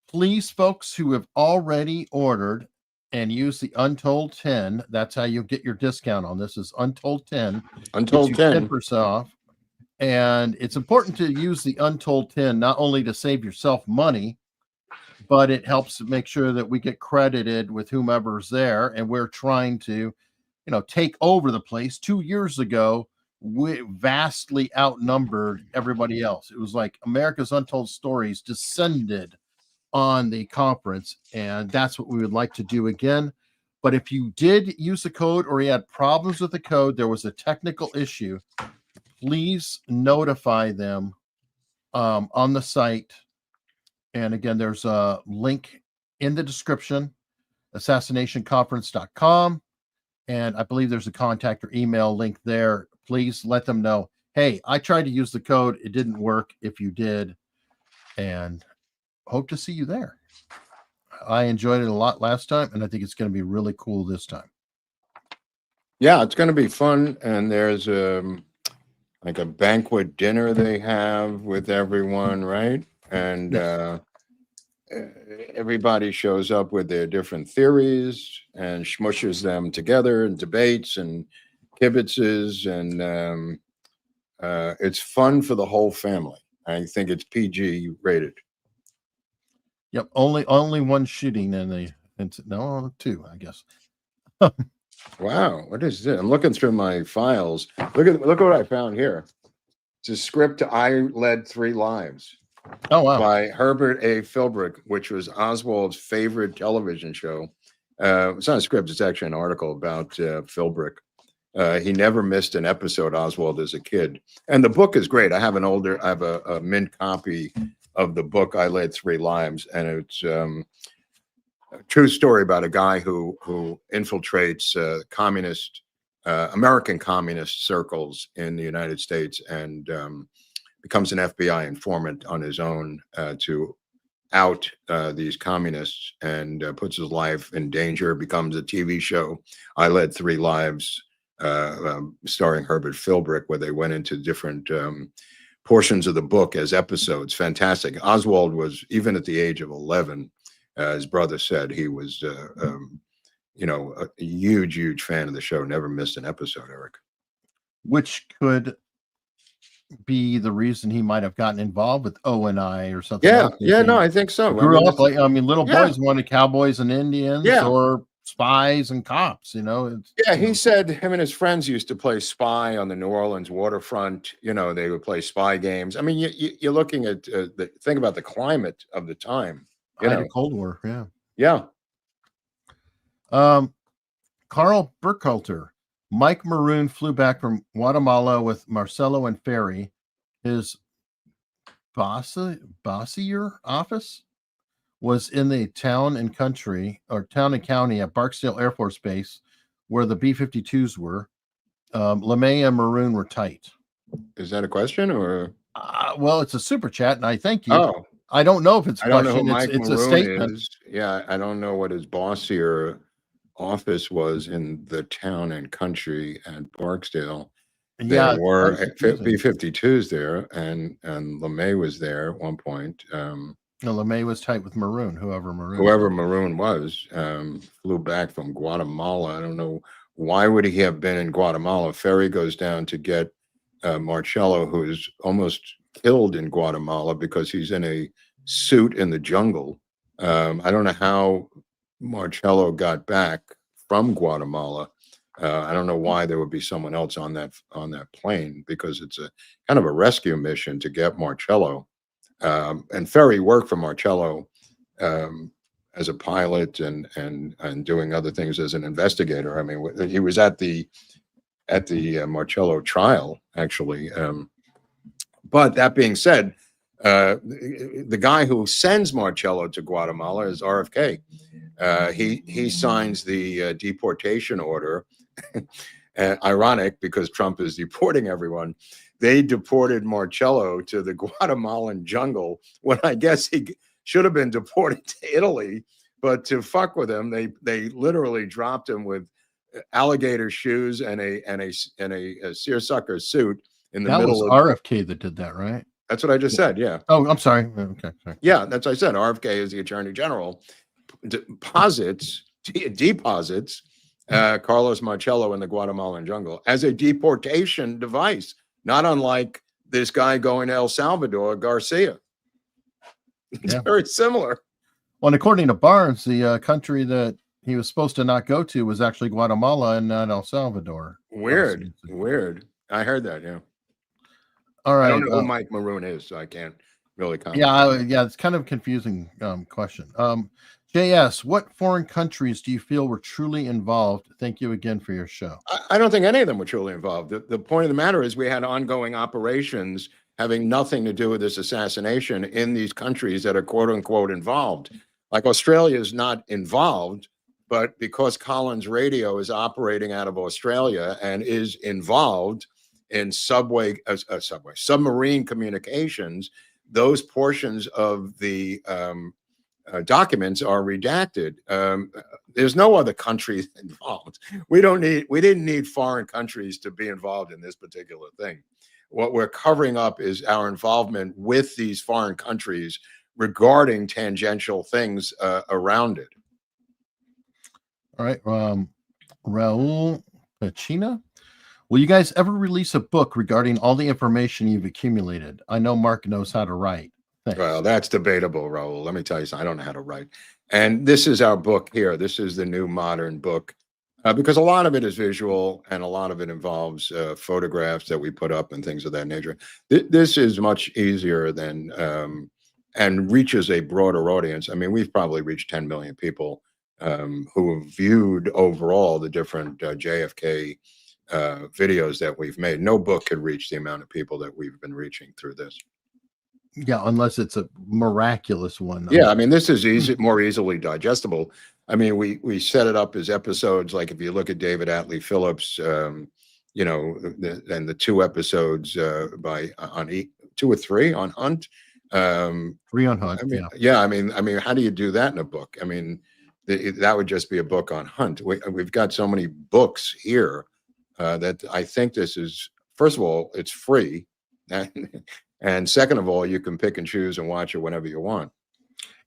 Please, folks who have already ordered and use the Untold 10, that's how you get your discount on this, is Untold 10. Untold 10. 10% off. And it's important to use the Untold 10, not only to save yourself money, but it helps make sure that we get credited with whomever's there. And we're trying to, take over the place. 2 years ago, we vastly outnumbered everybody else. It was like America's Untold Stories descended on the conference, and that's what we would like to do again. But if you did use the code or you had problems with the code, there was a technical issue, please notify them on the site. And again, there's a link in the description, assassinationconference.com. And I believe there's a contact or email link there. Please let them know, hey, I tried to use the code. It didn't work. If you did, and hope to see you there. I enjoyed it a lot last time, and I think it's going to be really cool this time. Yeah, it's going to be fun. And there's like a banquet dinner they have with everyone, right? And yes. Everybody shows up with their different theories and smushes them together and debates and kibitzes, and it's fun for the whole family. I think it's PG rated. Yep, only one shooting in no, two, I guess. Wow, what is this? I'm looking through my files. Look what I found here. It's a script to I Led 3 Lives. Oh, wow. By Herbert A. Philbrick, which was Oswald's favorite television show. It's not a script, it's actually an article about Philbrick. He never missed an episode, Oswald, as a kid. And the book is great. I have a mint copy of the book, I Led 3 Lives, and it's a true story about a guy who infiltrates American communist circles in the United States and becomes an FBI informant on his own to out these communists, and puts his life in danger. Becomes a TV show, I Led 3 Lives, starring Herbert Philbrick, where they went into different portions of the book as episodes. Fantastic. Oswald was, even at the age of 11, his brother said he was, a huge fan of the show. Never missed an episode, Eric. Which could be the reason he might have gotten involved with O&I or something. No, I think so. Grew up like, little boys wanted cowboys and Indians, or spies and cops, He said him and his friends used to play spy on the New Orleans waterfront. They would play spy games. I mean, you're looking at think about the climate of the time. The Cold War, yeah. Carl Burkhalter. Mike Maroon flew back from Guatemala with Marcello and Ferry. His bossier office was in the town and county at Barksdale Air Force Base, where the B-52s were. LeMay and Maroon were tight. Is that a question or? Well, it's a super chat, and I thank you. Oh, I don't know if it's a question. I don't know who Mike it's Maroon a statement. Is. Yeah, I don't know what his bossier office was in the town and country at Barksdale. There were B-52s there, and LeMay was there at one point. LeMay was tight with Maroon, whoever Maroon was, flew back from Guatemala. I don't know, why would he have been in Guatemala? Ferry goes down to get Marcello, who is almost killed in Guatemala because he's in a suit in the jungle. I don't know how Marcello got back from Guatemala. I don't know why there would be someone else on that plane, because it's a kind of a rescue mission to get Marcello. And Ferry worked for Marcello as a pilot and doing other things as an investigator. I mean, he was at the Marcello trial, actually. But that being said, the guy who sends Marcello to Guatemala is RFK. He signs the deportation order. Ironic, because Trump is deporting everyone. They deported Marcello to the Guatemalan jungle when I guess he should have been deported to Italy. But to fuck with him, they literally dropped him with alligator shoes and a seersucker suit in the that middle was of RFK that did that, right? That's what I just said. Yeah. Oh, I'm sorry. Okay. Sorry. Yeah, that's what I said. RFK is the Attorney General. Deposits Carlos Marcello in the Guatemalan jungle as a deportation device, not unlike this guy going to El Salvador, Garcia. It's very similar. Well, and according to Barnes, the country that he was supposed to not go to was actually Guatemala and not El Salvador. Weird. I heard that. Yeah. All right. I don't know who Mike Maroon is, so I can't really comment. Yeah, it's kind of a confusing question. JS, what foreign countries do you feel were truly involved? Thank you again for your show. I don't think any of them were truly involved. The point of the matter is we had ongoing operations having nothing to do with this assassination in these countries that are quote unquote involved. Like Australia is not involved, but because Collins Radio is operating out of Australia and is involved in submarine communications, those portions of the documents are redacted. There's no other countries involved. We didn't need foreign countries to be involved in this particular thing. What we're covering up is our involvement with these foreign countries regarding tangential things around it. All right. Raul Pacina, will you guys ever release a book regarding all the information you've accumulated? I know Mark knows how to write. Thanks. Well, that's debatable, Raul. Let me tell you something. I don't know how to write. And this is our book here. This is the new modern book because a lot of it is visual and a lot of it involves photographs that we put up and things of that nature. This is much easier than and reaches a broader audience. I mean, we've probably reached 10 million people who have viewed overall the different JFK videos that we've made. No book could reach the amount of people that we've been reaching through this. Yeah, unless it's a miraculous one. Yeah, I mean, this is more easily digestible. I mean, we set it up as episodes. Like if you look at David Atlee Phillips, and the 2 episodes on 2 or 3 on Hunt. 3 on Hunt. I mean, I mean, how do you do that in a book? I mean, that would just be a book on Hunt. We've got so many books here that I think this is, first of all, it's free. And second of all, you can pick and choose and watch it whenever you want.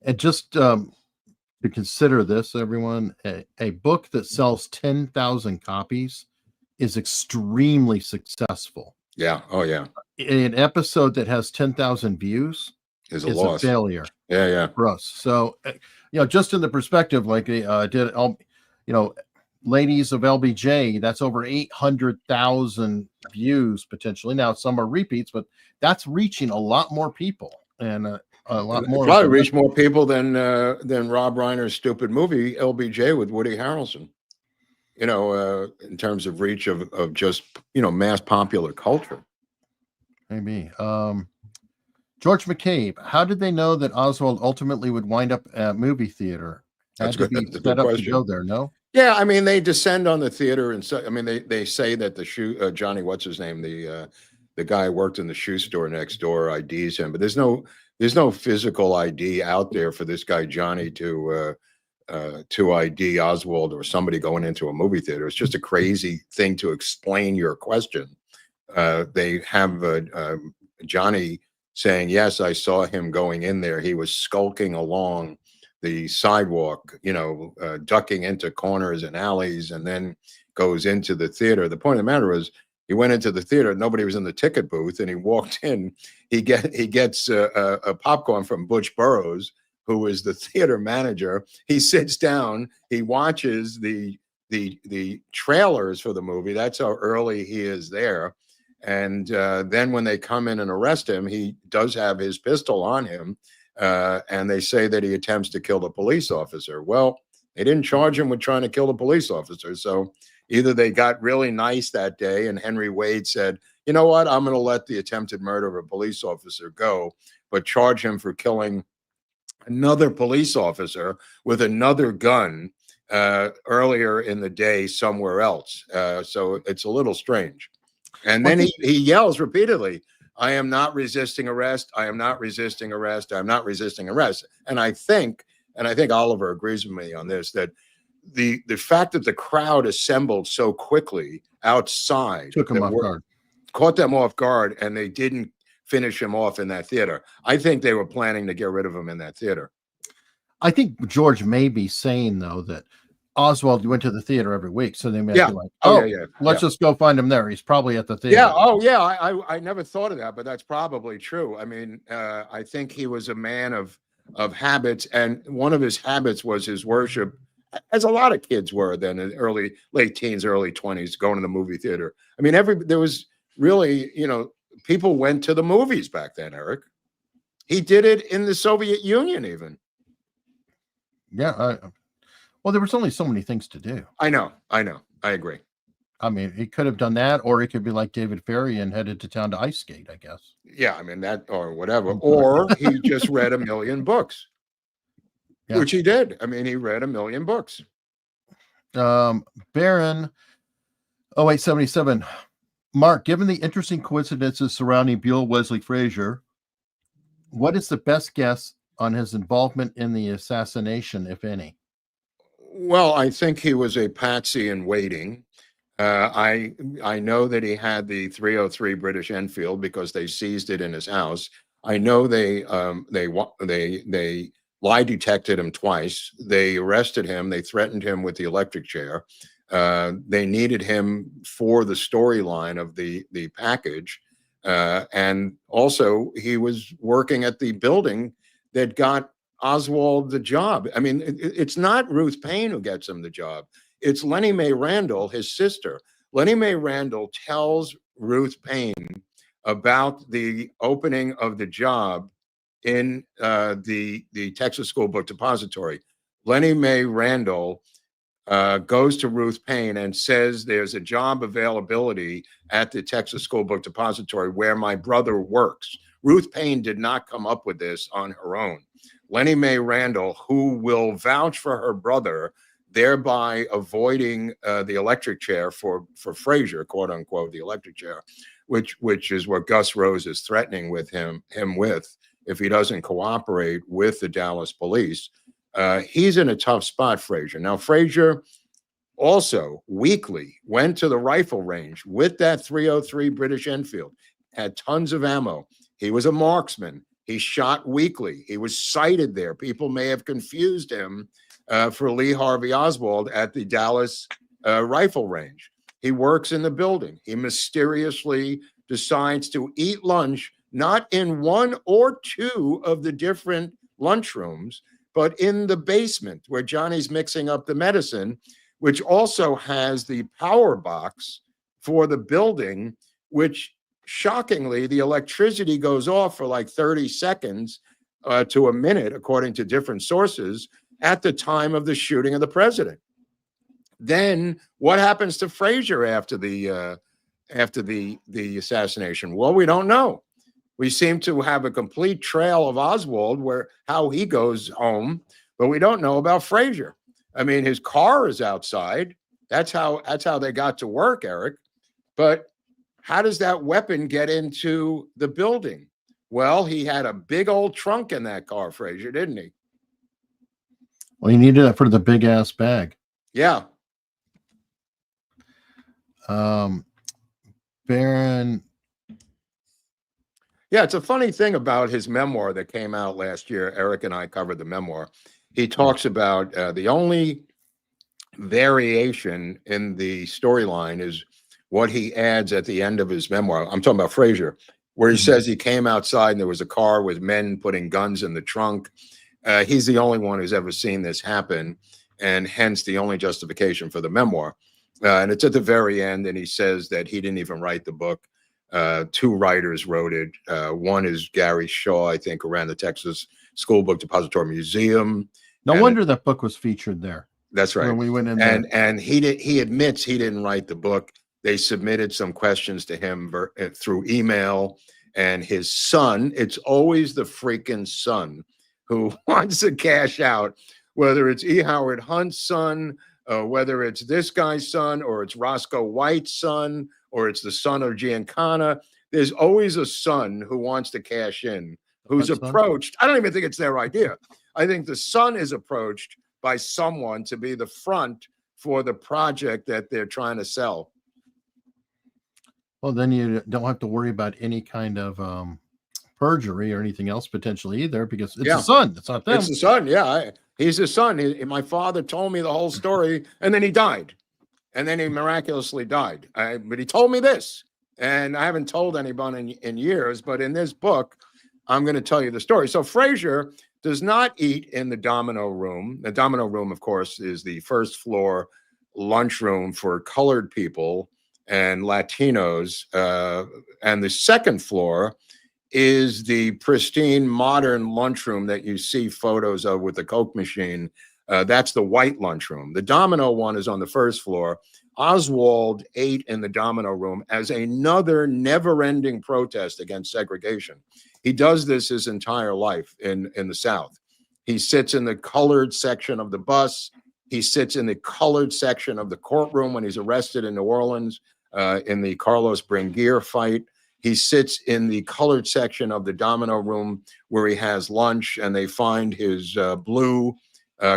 And just to consider this, everyone, a book that sells 10,000 copies is extremely successful. Yeah. Oh, yeah. An episode that has 10,000 views is a failure. Yeah. For us. So, just in the perspective, like Ladies of LBJ, that's over 800,000 views potentially. Now, some are repeats, but that's reaching a lot more people and a lot more. Probably reach more people than Rob Reiner's stupid movie LBJ with Woody Harrelson. In terms of reach of just mass popular culture. Maybe. George McCabe, how did they know that Oswald ultimately would wind up at movie theater? That's good. That's a good question. To go there, no? Yeah, I mean, they descend on the theater, and so I mean, they say that the Johnny, what's his name, the guy who worked in the shoe store next door IDs him, but there's no physical ID out there for this guy Johnny to ID Oswald or somebody going into a movie theater. It's just a crazy thing to explain your question. They have Johnny saying, "Yes, I saw him going in there. He was skulking along the sidewalk, ducking into corners and alleys, and then goes into the theater." The point of the matter is, he went into the theater. Nobody was in the ticket booth, and he walked in. He gets a popcorn from Butch Burroughs, who is the theater manager. He sits down. He watches the trailers for the movie. That's how early he is there. And then when they come in and arrest him, he does have his pistol on him. And they say that he attempts to kill the police officer. Well, they didn't charge him with trying to kill the police officer. So either they got really nice that day and Henry Wade said, you know what, I'm going to let the attempted murder of a police officer go, but charge him for killing another police officer with another gun earlier in the day somewhere else. So it's a little strange. And then he yells repeatedly, "I am not resisting arrest. I am not resisting arrest. I'm not resisting arrest." And I think Oliver agrees with me on this, that the fact that the crowd assembled so quickly outside took them off guard, caught them off guard, and they didn't finish him off in that theater. I think they were planning to get rid of him in that theater. I think George may be saying, though, that Oswald went to the theater every week, so they may be like, let's just go find him there. He's probably at the theater. I never thought of that, but that's probably true. I mean, I think he was a man of habits, and one of his habits was his worship, as a lot of kids were then in late teens, early 20s, going to the movie theater. I mean, there was really, people went to the movies back then, Eric. He did it in the Soviet Union even. Yeah. Well, there was only so many things to do. I know. I agree. I mean, he could have done that, or he could be like David Ferry and headed to town to ice skate, I guess. Yeah, I mean, that or whatever. Or he just read 1 million books, which he did. I mean, he read 1 million books. Baron 0877. Mark, given the interesting coincidences surrounding Buell Wesley Frasier, what is the best guess on his involvement in the assassination, if any? Well, I think he was a patsy in waiting. I know that he had the 303 British Enfield because they seized it in his house. I know they lie detected him twice. They arrested him. They threatened him with the electric chair. They needed him for the storyline of the package. And also he was working at the building that got Oswald the job. I mean, it's not Ruth Payne who gets him the job. It's Lenny Mae Randall, his sister. Lenny Mae Randall tells Ruth Payne about the opening of the job in the Texas School Book Depository. Lenny Mae Randall goes to Ruth Payne and says there's a job availability at the Texas School Book Depository where my brother works. Ruth Payne did not come up with this on her own. Lenny Mae Randall, who will vouch for her brother, thereby avoiding the electric chair for Frasier, quote unquote, the electric chair, which is what Gus Rose is threatening with him with if he doesn't cooperate with the Dallas police. He's in a tough spot, Frasier. Now, Frasier also weekly went to the rifle range with that 303 British Enfield, had tons of ammo. He was a marksman. He shot weekly. He was sighted there. People may have confused him for Lee Harvey Oswald at the Dallas rifle range. He works in the building. He mysteriously decides to eat lunch, not in one or two of the different lunchrooms, but in the basement where Johnny's mixing up the medicine, which also has the power box for the building, which shockingly, the electricity goes off for like 30 seconds to a minute, according to different sources, at the time of the shooting of the president. Then what happens to Frasier after the assassination? Well, we don't know. We seem to have a complete trail of Oswald, how he goes home, but we don't know about Frasier. I mean, his car is outside. That's how they got to work, Eric. But how does that weapon get into the building? Well, he had a big old trunk in that car, Frasier, didn't he? Well, he needed it for the big ass bag. Yeah. Baron. Yeah, it's a funny thing about his memoir that came out last year. Eric and I covered the memoir. He talks about the only variation in the storyline is what he adds at the end of his memoir. I'm talking about Frasier, where he says he came outside and there was a car with men putting guns in the trunk. He's the only one who's ever seen this happen, and hence the only justification for the memoir. And it's at the very end, and he says that he didn't even write the book. Two writers wrote it. One is Gary Shaw, I think, who ran the Texas School Book Depository Museum. No wonder that book was featured there. That's right. When we went in and he admits he didn't write the book. They submitted some questions to him through email, and his son, it's always the freaking son who wants to cash out, whether it's E. Howard Hunt's son, whether it's this guy's son, or it's Roscoe White's son, or it's the son of Giancana. There's always a son who wants to cash in, who's approached. I don't even think it's their idea. I think the son is approached by someone to be the front for the project that they're trying to sell. Well, then you don't have to worry about any kind of perjury or anything else potentially either, because it's the son. It's not them. It's the son. Yeah, he's the son. My father told me the whole story, and then he died, and then he miraculously died. But he told me this, and I haven't told anyone in years. But in this book, I'm going to tell you the story. So Frasier does not eat in the Domino Room. The Domino Room, of course, is the first floor lunchroom for colored people and Latinos, and the second floor is the pristine modern lunchroom that you see photos of with the Coke machine. That's the white lunchroom. The Domino one is on the first floor. Oswald ate in the Domino Room as another never-ending protest against segregation. He does this his entire life in the South. He sits in the colored section of the bus. He sits in the colored section of the courtroom when he's arrested in New Orleans in the Carlos Bringuier fight. He sits in the colored section of the Domino Room where he has lunch, and they find his blue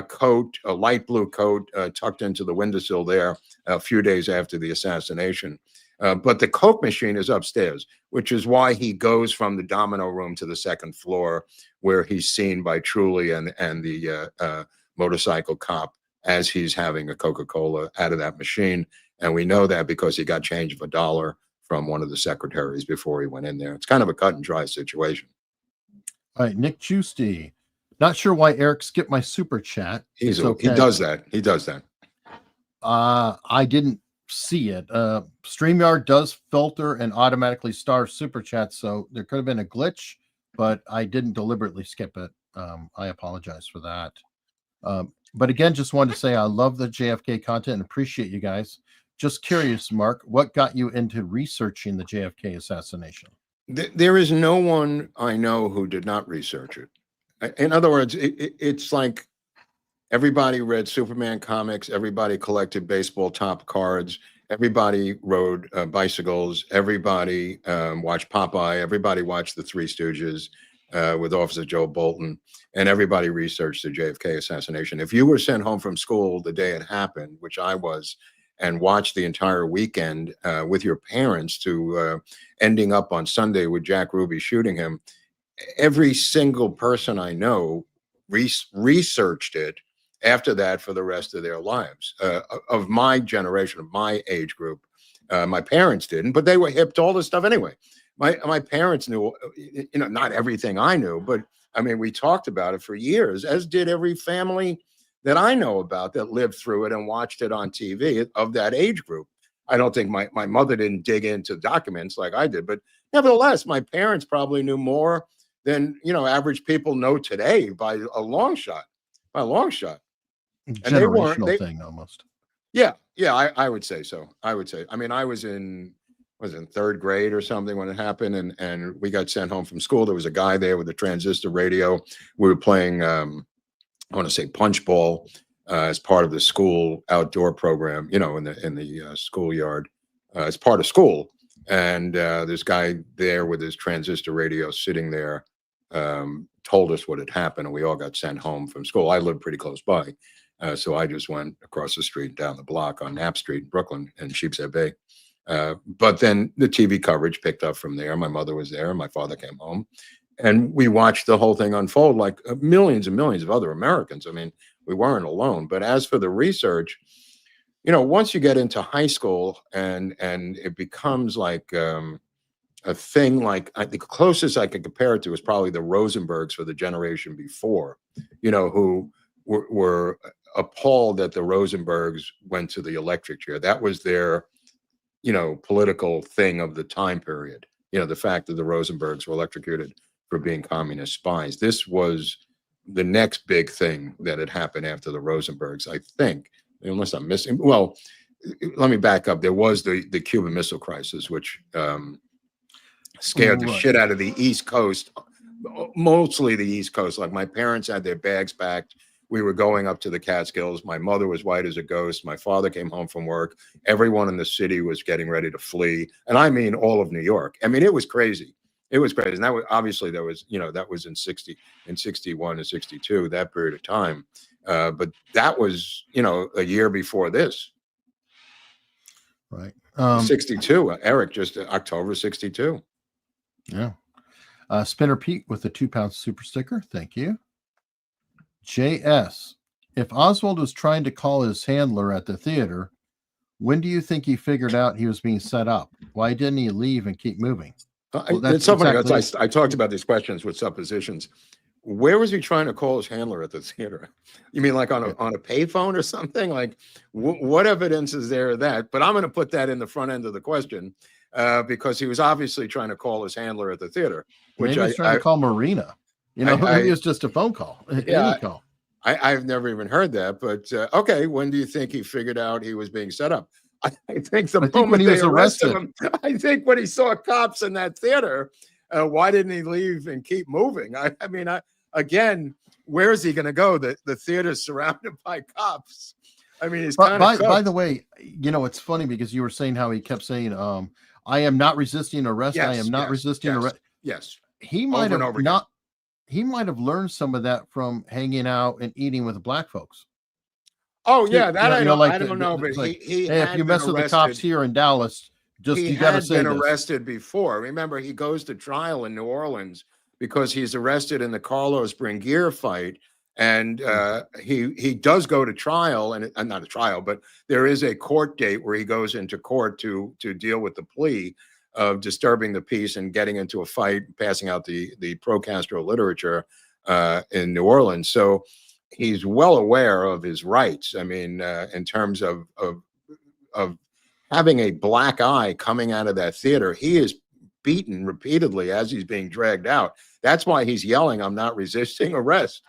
coat, a light blue coat, tucked into the windowsill there a few days after the assassination. But the Coke machine is upstairs, which is why he goes from the Domino Room to the second floor, where he's seen by Truly and the motorcycle cop as he's having a Coca-Cola out of that machine. And we know that because he got change of $1 from one of the secretaries before he went in there. It's kind of a cut and dry situation. All right, Nick Giusti. Not sure why Eric skipped my super chat. He does that. He does that. I didn't see it. StreamYard does filter and automatically star super chats, so there could have been a glitch, but I didn't deliberately skip it. I apologize for that. But again, just wanted to say I love the JFK content and appreciate you guys. Just curious, Mark, what got you into researching the JFK assassination? There is no one I know who did not research it. In other words, it's like everybody read Superman comics, everybody collected baseball top cards, everybody rode bicycles, everybody watched Popeye, everybody watched the Three Stooges with Officer Joe Bolton, and everybody researched the JFK assassination. If you were sent home from school the day it happened, which I was, and watched the entire weekend with your parents to ending up on Sunday with Jack Ruby shooting him, every single person I know researched it after that for the rest of their lives. Of my generation, of my age group, my parents didn't, but they were hip to all this stuff anyway. My parents knew, not everything I knew, but I mean, we talked about it for years, as did every family that I know about that lived through it and watched it on TV of that age group. I don't think my mother didn't dig into documents like I did, but nevertheless, my parents probably knew more than, average people know today by a long shot, Generational thing almost. Yeah. I would say so. I mean, I was in third grade or something when it happened, and we got sent home from school. There was a guy there with a transistor radio. We were playing, I want to say punch ball as part of the school outdoor program, in the schoolyard as part of school. And this guy there with his transistor radio sitting there told us what had happened, and we all got sent home from school. I lived pretty close by, so I just went across the street down the block on Knapp Street in Brooklyn in Sheepshead Bay. But then the TV coverage picked up from there. My mother was there, and my father came home. And we watched the whole thing unfold like millions and millions of other Americans. I mean, we weren't alone. But as for the research, once you get into high school and it becomes like a thing, like the closest I could compare it to is probably the Rosenbergs for the generation before, who were appalled that the Rosenbergs went to the electric chair. That was their, political thing of the time period. The fact that the Rosenbergs were electrocuted for being communist spies. This was the next big thing that had happened after the Rosenbergs, I think, unless I'm missing. Well, let me back up. There was the Cuban Missile Crisis, which scared the shit out of the East Coast, mostly the East Coast. Like my parents had their bags packed. We were going up to the Catskills. My mother was white as a ghost. My father came home from work. Everyone in the city was getting ready to flee. And I mean, all of New York. I mean, it was crazy. It was crazy. And that was obviously that was in 61 to 62, that period of time. But that was, a year before this. Right. 62. Eric, just October 62. Yeah. Spinner Pete with the 2-pound super sticker. Thank you. JS. If Oswald was trying to call his handler at the theater, when do you think he figured out he was being set up? Why didn't he leave and keep moving? It's so funny. I talked about these questions with suppositions. Where was he trying to call his handler at the theater? You mean like on a payphone or something? Like what evidence is there of that? But I'm going to put that in the front end of the question because he was obviously trying to call his handler at the theater. Which Maybe he was trying to call Marina. Maybe it was just a phone call. Any call. I've never even heard that. But okay, when do you think he figured out he was being set up? I think when he was arrested him, I think when he saw cops in that theater, why didn't he leave and keep moving? Again, where is he going to go? The theater's surrounded by cops. I mean, he's by the way, it's funny because you were saying how he kept saying, I am not resisting arrest. Yes, I am not resisting arrest. Yes. He might have not. He might have learned some of that from hanging out and eating with the black folks. Oh yeah, that I don't know, but like, he hey, if you mess with the cops here in Dallas, you got to say been arrested before. Remember, he goes to trial in New Orleans because he's arrested in the Carlos Bringuier fight, and he does go to trial, and not a trial, but there is a court date where he goes into court to deal with the plea of disturbing the peace and getting into a fight, passing out the pro-Castro literature in New Orleans. So he's well aware of his rights. I mean, in terms of having a black eye coming out of that theater, he is beaten repeatedly as he's being dragged out. That's why he's yelling, "I'm not resisting arrest,"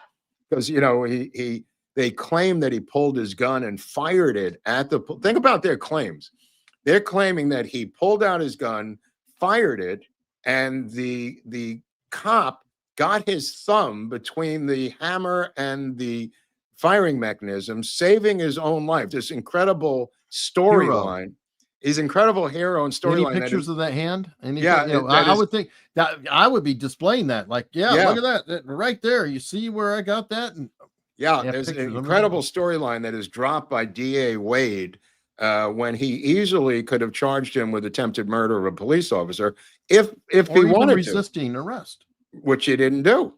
because they claim that he pulled his gun and fired it at the. Think about their claims. They're claiming that he pulled out his gun, fired it, and the cop got his thumb between the hammer and the firing mechanism, saving his own life. This incredible storyline. He's incredible hero and storyline. Any pictures of that hand? I would think that I would be displaying that. Like, look at that right there. You see where I got that? And there's an incredible storyline that is dropped by DA Wade when he easily could have charged him with attempted murder of a police officer if he wanted resisting arrest, which he didn't do.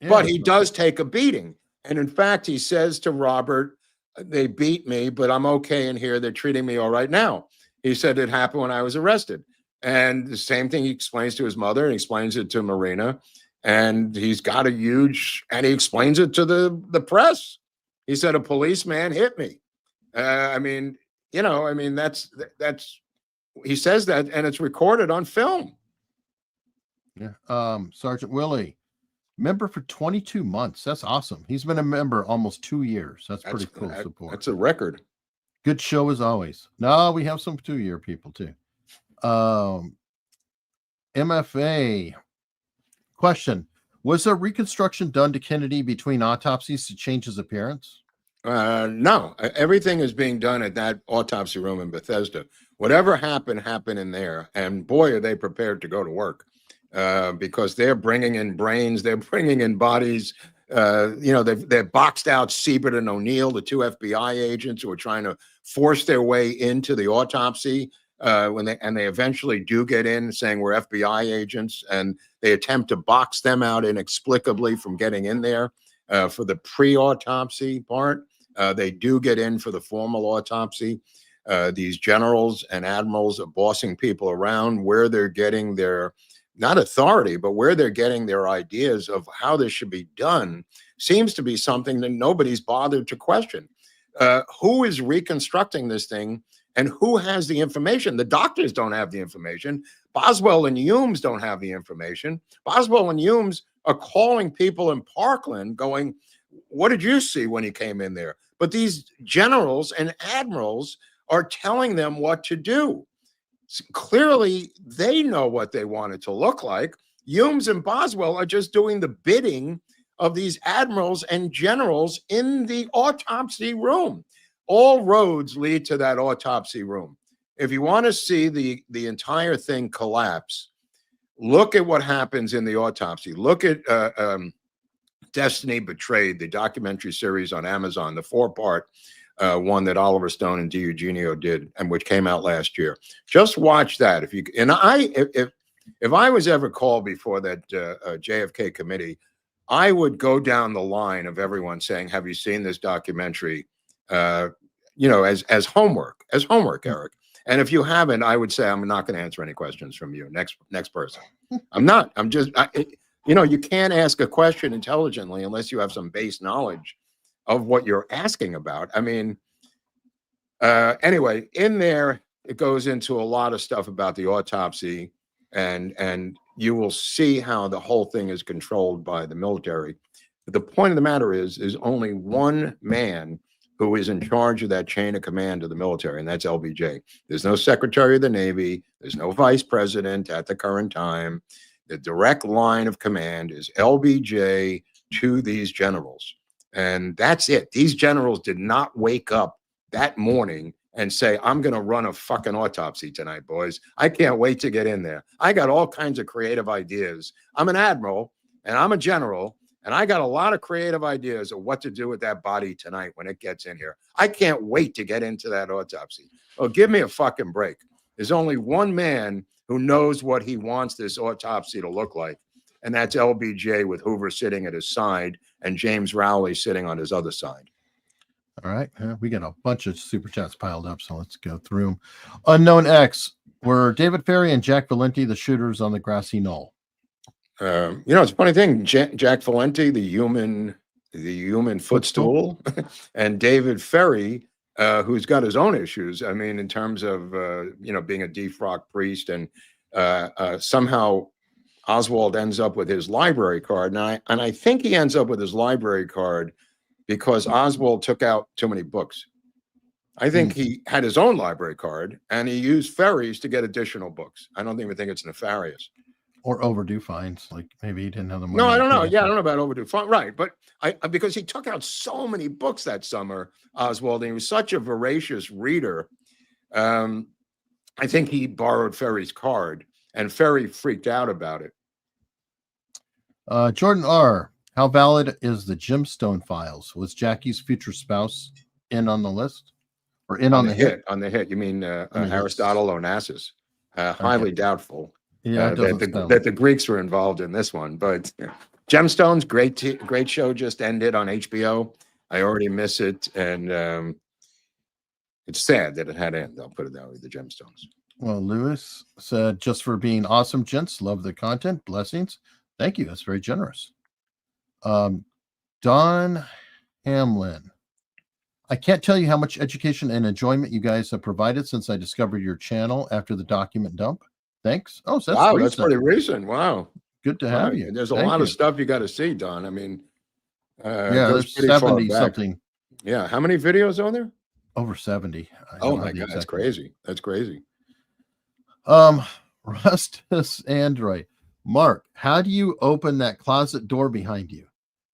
But he does take a beating. And in fact, he says to Robert, "They beat me, but I'm okay in here. They're treating me all right now." He said it happened when I was arrested. And the same thing he explains to his mother and explains it to Marina. And he's got and he explains it to the press. He said, "A policeman hit me." That's he says that, and it's recorded on film. Yeah. Sergeant Willie, member for 22 months. That's awesome. He's been a member almost 2 years. That's pretty cool support. That's a record. Good show as always. No, we have some 2-year people too. MFA question: was a reconstruction done to Kennedy between autopsies to change his appearance? No, everything is being done at that autopsy room in Bethesda. Whatever happened in there. And boy, are they prepared to go to work because they're bringing in brains. They're bringing in bodies. They've boxed out Siebert and O'Neill, the 2 FBI agents who are trying to force their way into the autopsy when they eventually do get in saying we're FBI agents, and they attempt to box them out inexplicably from getting in there for the pre-autopsy part. They do get in for the formal autopsy. These generals and admirals are bossing people around where they're getting their, not authority, but where they're getting their ideas of how this should be done seems to be something that nobody's bothered to question. Who is reconstructing this thing and who has the information? The doctors don't have the information. Boswell and Humes don't have the information. Boswell and Humes are calling people in Parkland going, "What did you see when you came in there?" But these generals and admirals are telling them what to do. Clearly, they know what they want it to look like. Humes and Boswell are just doing the bidding of these admirals and generals in the autopsy room. All roads lead to that autopsy room. If you want to see the entire thing collapse, look at what happens in the autopsy. Look at Destiny Betrayed, the documentary series on Amazon, the 4-part one that Oliver Stone and DiEugenio did, and which came out last year. Just watch that if you. And if I was ever called before that JFK committee, I would go down the line of everyone saying, "Have you seen this documentary?" As homework, Eric. And if you haven't, I would say I'm not going to answer any questions from you. Next person. I'm not. I'm just. You can't ask a question intelligently unless you have some base knowledge of what you're asking about. I mean, anyway, in there, it goes into a lot of stuff about the autopsy, and you will see how the whole thing is controlled by the military. But the point of the matter is only one man who is in charge of that chain of command of the military, and that's LBJ. There's no Secretary of the Navy. There's no Vice President at the current time. The direct line of command is LBJ to these generals. And that's it. These generals did not wake up that morning and say, I'm going to run a fucking autopsy tonight, boys. I can't wait to get in there. I got all kinds of creative ideas. I'm an admiral and I'm a general, and I got a lot of creative ideas of what to do with that body tonight when it gets in here. I can't wait to get into that autopsy. Oh, give me a fucking break. There's only one man who knows what he wants this autopsy to look like, and that's LBJ, with Hoover sitting at his side and James Rowley sitting on his other side. All right. We got a bunch of super chats piled up, so let's go through them. Unknown X, were David Ferry and Jack Valenti the shooters on the grassy knoll? It's a funny thing. Jack Valenti, the human footstool, and David Ferry, who's got his own issues. I mean, in terms of, being a defrocked priest, and somehow Oswald ends up with his library card. And I think he ends up with his library card because Oswald took out too many books. I think he had his own library card and he used Ferry's to get additional books. I don't even think it's nefarious. Or overdue fines. Like maybe he didn't have the money. No, I don't know. Yeah, I don't know about overdue fine. Right. But because he took out so many books that summer, Oswald, and he was such a voracious reader. I think he borrowed Ferry's card, and Ferry freaked out about it. Jordan R., how valid is the Gemstone files? Was Jackie's future spouse in on the list? Or in on the hit? On the hit. You mean Aristotle Onassis? Highly doubtful. Yeah, that the Greeks were involved in this one. But Gemstone's great show just ended on HBO. I already miss it. And it's sad that it had to end. I'll put it that way, the Gemstones. Well, Lewis said, just for being awesome, gents. Love the content. Blessings. Thank you. That's very generous. Don Hamlin. I can't tell you how much education and enjoyment you guys have provided since I discovered your channel after the document dump. Thanks. Oh, so that's pretty recent. Wow. Good to have you. There's a lot of stuff you got to see, Don. I mean, there's 70 something. Yeah. How many videos are there? Over 70. Oh my God. That's crazy. That's crazy. Rustus Android. Mark, how do you open that closet door behind you?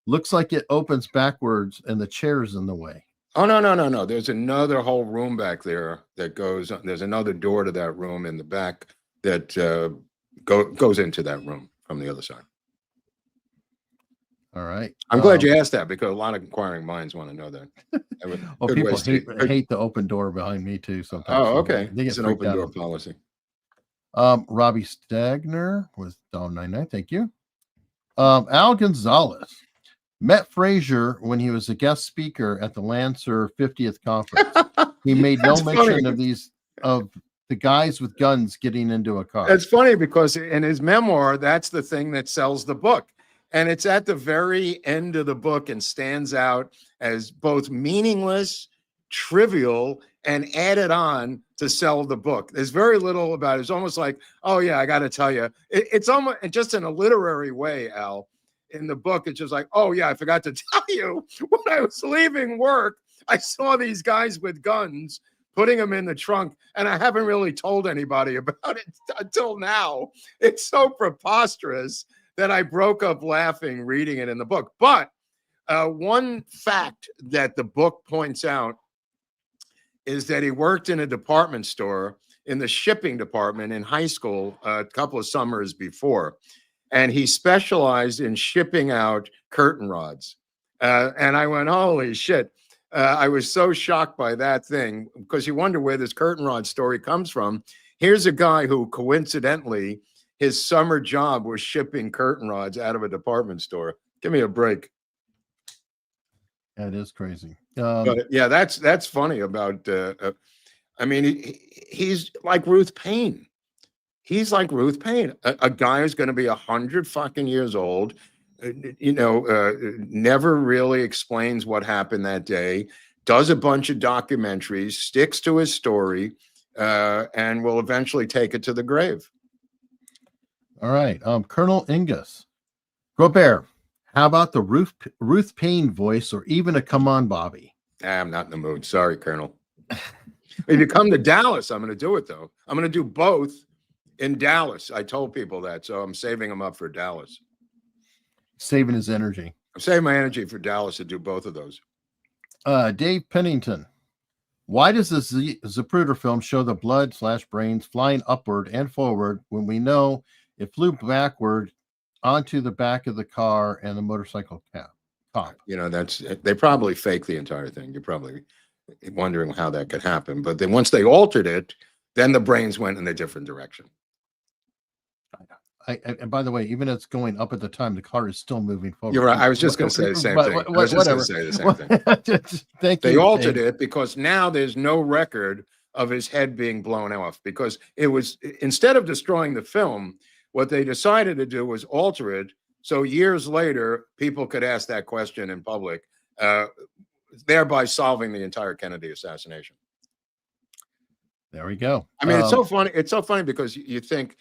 Looks like it opens backwards and the chair's in the way. Oh, no. There's another whole room back there that goes, there's another door to that room in the back that goes into that room from the other side. All right. I'm glad you asked that because a lot of inquiring minds want to know that. Well, people hate the open door behind me too sometimes. Oh, okay. It's an open door policy. Robbie Stagner with $1.99. Thank you. Al Gonzalez met Frasier when he was a guest speaker at the Lancer 50th conference. He made no mention of the guys with guns getting into a car. It's funny because in his memoir, that's the thing that sells the book. And it's at the very end of the book and stands out as both meaningless, trivial, and added on to sell the book. There's very little about it. It's almost like, oh yeah, I got to tell you. It's almost just in a literary way, Al. In the book, it's just like, oh yeah, I forgot to tell you, when I was leaving work, I saw these guys with guns putting them in the trunk, and I haven't really told anybody about it until now. It's so preposterous that I broke up laughing reading it in the book. But one fact that the book points out is that he worked in a department store in the shipping department in high school a couple of summers before. and he specialized in shipping out curtain rods. And I went, holy shit. I was so shocked by that thing, because you wonder where this curtain rod story comes from. Here's a guy who coincidentally, his summer job was shipping curtain rods out of a department store. Give me a break. That is crazy. But yeah, that's funny about, I mean, he's like Ruth Payne. He's like Ruth Payne, a guy who's going to be 100 fucking years old, never really explains what happened that day, does a bunch of documentaries, sticks to his story, and will eventually take it to the grave. All right. Colonel Ingus. Robert, how about the Ruth Payne voice, or even a come on, Bobby? I'm not in the mood. Sorry, Colonel. If you come to Dallas, I'm going to do it, though. I'm going to do both in Dallas. I told people that, so I'm saving them up for Dallas. Saving his energy. I'm saving my energy for Dallas to do both of those. Dave Pennington. Why does the Zapruder film show the blood/brains flying upward and forward when we know it flew backward onto the back of the car and the motorcycle cop? They probably faked the entire thing. You're probably wondering how that could happen. But then once they altered it, then the brains went in a different direction. And by the way, even as it's going up at the time, the car is still moving forward. You're right. I was just going to say the same thing. I was just going to say the same thing. Thank you. They altered it because now there's no record of his head being blown off, because it was, instead of destroying the film, what they decided to do was alter it so years later people could ask that question in public, thereby solving the entire Kennedy assassination. There we go. I mean, it's so funny. It's so funny because you think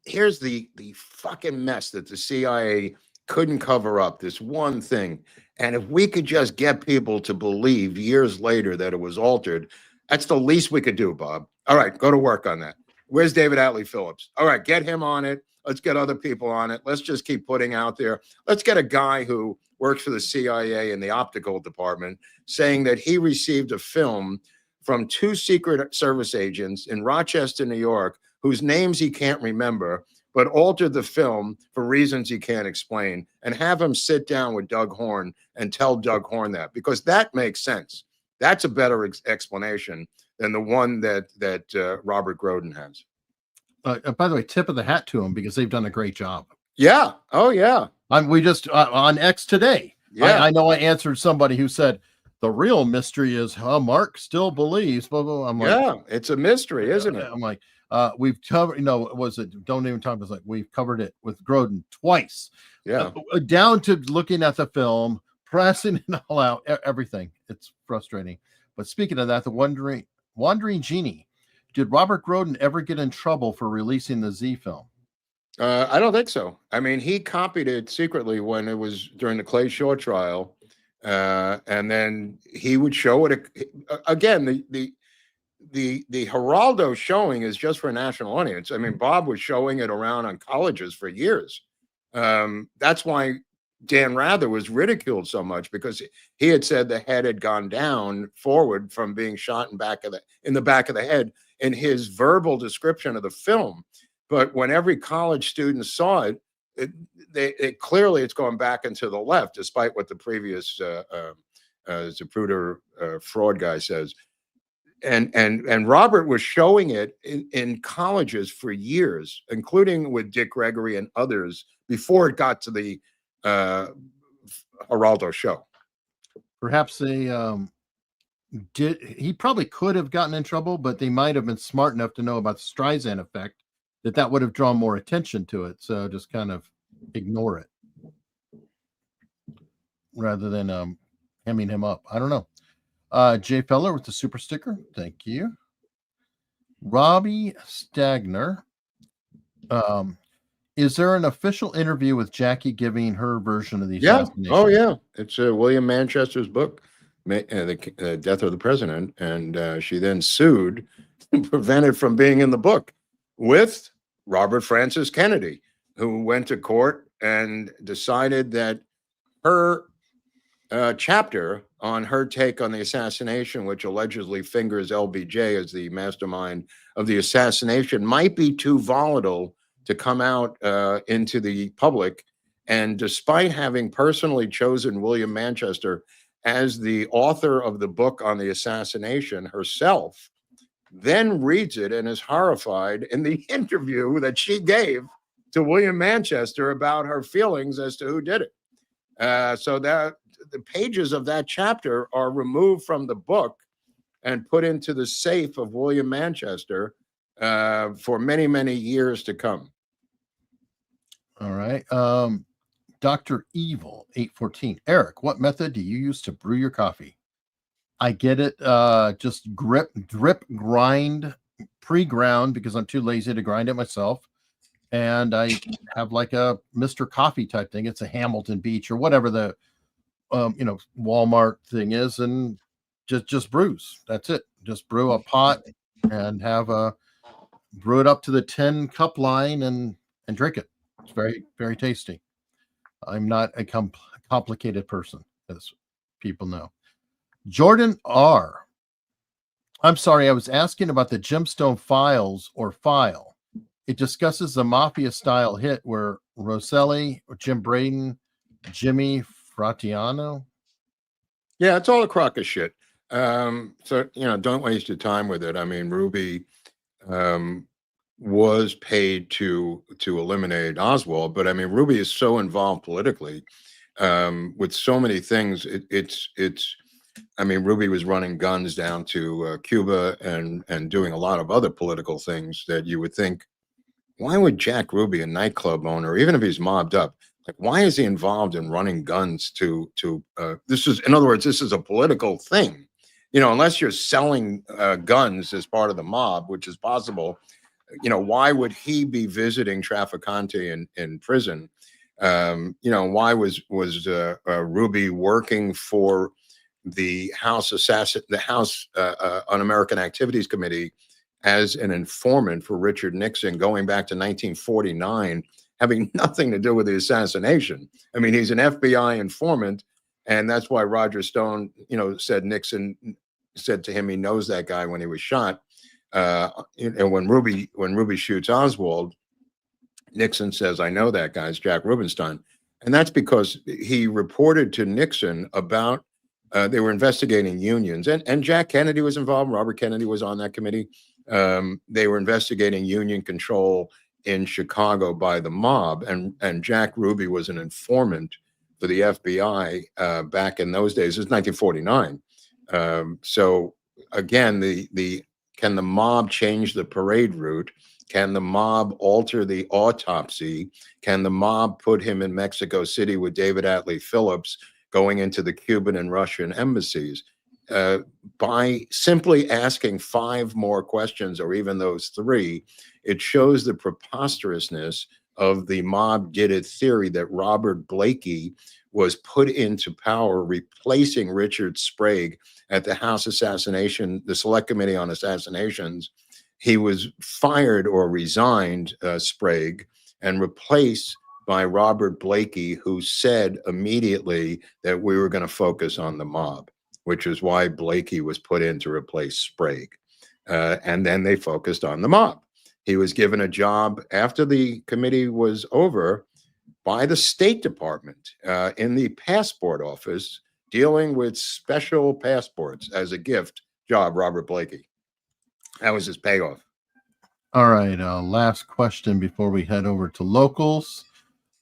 here's the fucking mess that the CIA couldn't cover up, this one thing. And if we could just get people to believe years later that it was altered, that's the least we could do, Bob. All right, go to work on that. Where's David Atlee Phillips? All right, get him on it. Let's get other people on it. Let's just keep putting out there. Let's get a guy who works for the CIA in the optical department saying that he received a film from 2 Secret Service agents in Rochester, New York, whose names he can't remember, but altered the film for reasons he can't explain, and have him sit down with Doug Horn and tell Doug Horn that, because that makes sense. That's a better explanation than the one that Robert Groden has. By the way, tip of the hat to them, because they've done a great job. Yeah. Oh, yeah. We just on X today. Yeah. I know I answered somebody who said the real mystery is how Mark still believes. Blah, blah, blah. I'm like, yeah, it's a mystery, isn't it? I'm like, we've covered, was it? Don't even talk. It's like we've covered it with Groden twice. Yeah. Down to looking at the film, pressing it all out, everything. It's frustrating. But speaking of that, the Wandering Genie. Did Robert Groden ever get in trouble for releasing the Z film? I don't think so. I mean, he copied it secretly when it was during the Clay Shaw trial, and then he would show it again. The Geraldo showing is just for a national audience. I mean, Bob was showing it around on colleges for years. That's why Dan Rather was ridiculed so much, because he had said the head had gone down forward from being shot in the back of the head in his verbal description of the film. But when every college student saw it, clearly it's going back into the left, despite what the previous Zapruder fraud guy says. And Robert was showing it in colleges for years, including with Dick Gregory and others, before it got to the Geraldo show. Perhaps he probably could have gotten in trouble, but they might have been smart enough to know about the Streisand effect, that would have drawn more attention to it. So just kind of ignore it rather than hemming him up. I don't know. Jay Feller with the super sticker. Thank you. Robbie Stagner. Is there an official interview with Jackie giving her version of the assassination? Oh, yeah. It's William Manchester's book, The Death of the President. And she then sued and prevented from being in the book with Robert Francis Kennedy, who went to court and decided that her chapter on her take on the assassination, which allegedly fingers LBJ as the mastermind of the assassination, might be too volatile to come out into the public. And despite having personally chosen William Manchester as the author of the book on the assassination herself, then reads it and is horrified in the interview that she gave to William Manchester about her feelings as to who did it. So that the pages of that chapter are removed from the book and put into the safe of William Manchester for many, many years to come. All right. Dr. Evil 814. Eric, what method do you use to brew your coffee? I get it. Just drip, grind, pre-ground because I'm too lazy to grind it myself. And I have like a Mr. Coffee type thing. It's a Hamilton Beach or whatever the Walmart thing is, and just brews. That's it. Just brew a pot and brew it up to the 10 cup line and drink it. It's very, very tasty. I'm not a complicated person, as people know. Jordan R. I'm sorry, I was asking about the Gemstone files or file. It discusses the mafia-style hit where Rosselli, Jim Braden, Jimmy Fratiano. Yeah, it's all a crock of shit. So, don't waste your time with it. I mean, Ruby was paid to eliminate Oswald, but I mean, Ruby is so involved politically with so many things. I mean, Ruby was running guns down to Cuba and doing a lot of other political things that you would think, why would Jack Ruby, a nightclub owner, even if he's mobbed up, like, why is he involved in running guns to this is, in other words, this is a political thing, unless you're selling guns as part of the mob, which is possible. Why would he be visiting Trafficante in prison? Why was Ruby working for the House Un-American Activities Committee as an informant for Richard Nixon going back to 1949, having nothing to do with the assassination? I mean, he's an FBI informant, and that's why Roger Stone, said Nixon said to him he knows that guy when he was shot. And when Ruby shoots Oswald, Nixon says, I know that guy, it's Jack Rubenstein. And that's because he reported to Nixon about they were investigating unions, and Jack Kennedy was involved. Robert Kennedy was on that committee. They were investigating union control in Chicago by the mob, and Jack Ruby was an informant for the FBI back in those days. It was 1949. So again, can the mob change the parade route? Can the mob alter the autopsy? Can the mob put him in Mexico City with David Atlee Phillips going into the Cuban and Russian embassies? By simply asking 5 more questions, or even those 3, it shows the preposterousness of the mob did it theory that Robert Blakey was put into power, replacing Richard Sprague at the House Assassination, the Select Committee on Assassinations. He was fired or resigned, Sprague, and replaced by Robert Blakey, who said immediately that we were going to focus on the mob, which is why Blakey was put in to replace Sprague. And then they focused on the mob. He was given a job after the committee was over by the State Department in the passport office, dealing with special passports as a gift job, Robert Blakey. That was his payoff. All right. Last question before we head over to locals.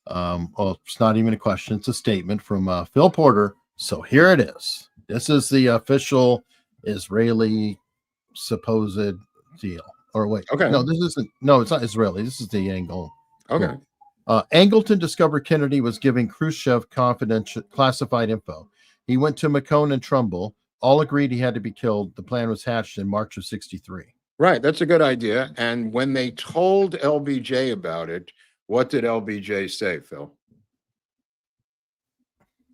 Well, it's not even a question. It's a statement from Phil Porter. So here it is. This is the official Israeli supposed deal. Or wait, okay. No, this isn't. No, it's not Israeli. This is the Angle. Okay. Angleton discovered Kennedy was giving Khrushchev confidential classified info. He went to McCone and Trumbull. All agreed he had to be killed. The plan was hatched in March of '63. Right. That's a good idea. And when they told LBJ about it, what did LBJ say, Phil?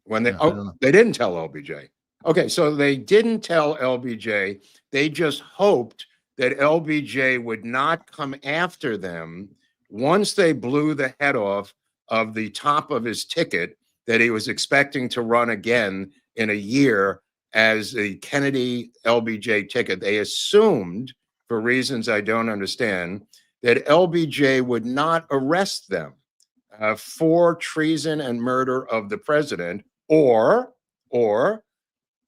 When they they didn't tell LBJ. Okay, so they didn't tell LBJ. They just hoped that LBJ would not come after them once they blew the head off of the top of his ticket that he was expecting to run again in a year as the Kennedy LBJ ticket. They assumed, for reasons I don't understand, that LBJ would not arrest them for treason and murder of the president, or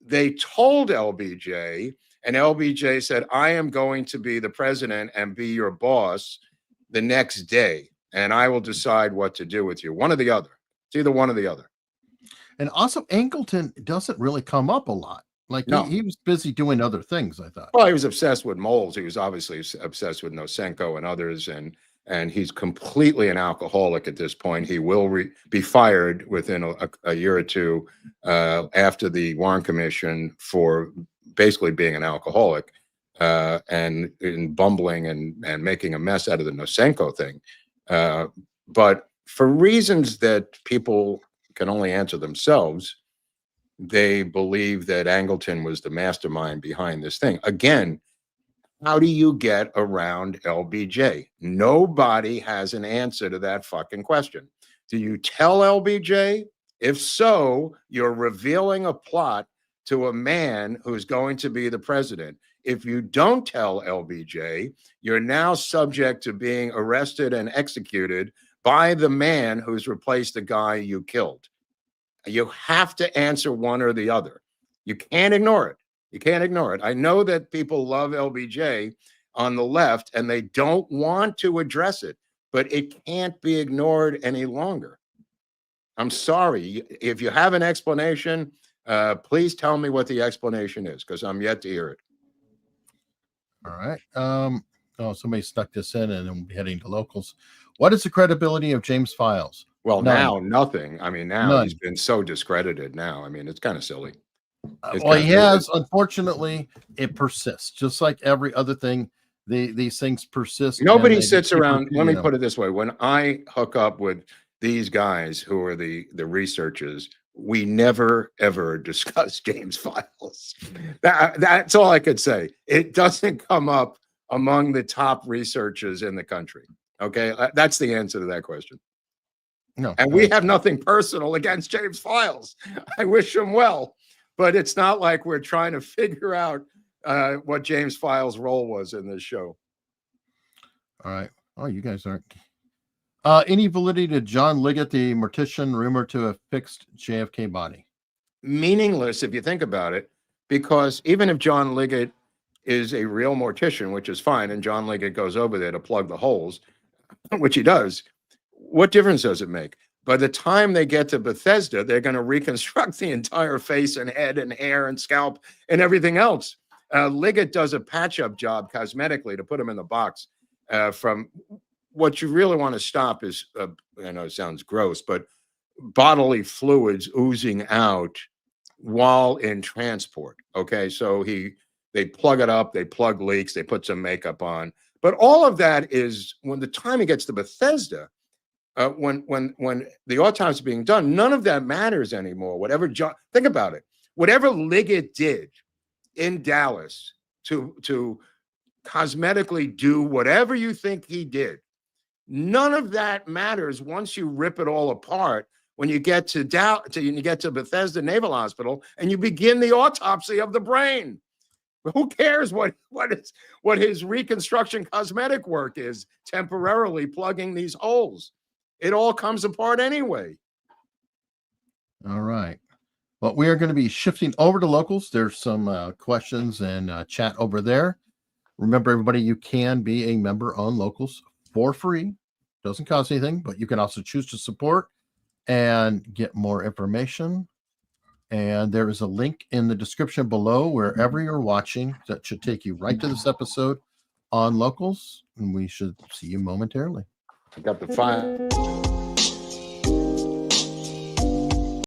they told LBJ, and LBJ said, I am going to be the president and be your boss the next day, and I will decide what to do with you. One or the other. It's either one or the other. And also, Angleton doesn't really come up a lot. Like, no. he was busy doing other things, I thought. Well, he was obsessed with moles. He was obviously obsessed with Nosenko and others, and he's completely an alcoholic at this point. He will be fired within a year or two after the Warren Commission for basically being an alcoholic and in bumbling and making a mess out of the Nosenko thing. But for reasons that people can only answer themselves, they believe that Angleton was the mastermind behind this thing. Again, how do you get around LBJ? Nobody has an answer to that fucking question. Do you tell LBJ? If so, you're revealing a plot to a man who's going to be the president. If you don't tell LBJ, you're now subject to being arrested and executed by the man who's replaced the guy you killed. You have to answer one or the other. You can't ignore it. You can't ignore it. I know that people love LBJ on the left and they don't want to address it, but it can't be ignored any longer. I'm sorry. If you have an explanation, please tell me what the explanation is, because I'm yet to hear it. All right. Oh, somebody stuck this in and I'm heading to locals. What is the credibility of James Files? Well, now nothing. I mean, now he's been so discredited now. I mean, it's kind of silly. Well, he has. Unfortunately, it persists. Just like every other thing, these things persist. Nobody sits around. Let me put it this way. When I hook up with these guys who are the researchers, we never, ever discuss James Files. That's all I could say. It doesn't come up among the top researchers in the country. Okay? That's the answer to that question. No. And we have nothing personal against James Files. I wish him well. But it's not like we're trying to figure out what James Files' role was in this show. All right. Oh, you guys aren't. Any validity to John Liggett, the mortician rumored to have fixed JFK body? Meaningless if you think about it, because even if John Liggett is a real mortician, which is fine, and John Liggett goes over there to plug the holes, which he does, what difference does it make? By the time they get to Bethesda, they're going to reconstruct the entire face and head and hair and scalp and everything else. Liggett does a patch-up job cosmetically to put him in the box. From what you really want to stop is, I know it sounds gross, but bodily fluids oozing out while in transport. Okay, so they plug it up, they plug leaks, they put some makeup on. But all of that is, when the time he gets to Bethesda, when the autopsy is being done, none of that matters anymore. Think about it. Whatever Liggett did in Dallas to cosmetically do whatever you think he did, none of that matters once you rip it all apart. When you get to Bethesda Naval Hospital and you begin the autopsy of the brain, who cares what his reconstruction cosmetic work is? Temporarily plugging these holes. It all comes apart anyway. All right. Well, we are going to be shifting over to locals. There's some questions and chat over there. Remember, everybody, you can be a member on locals for free. Doesn't cost anything, but you can also choose to support and get more information. And there is a link in the description below wherever you're watching that should take you right to this episode on locals. And we should see you momentarily. I got the file.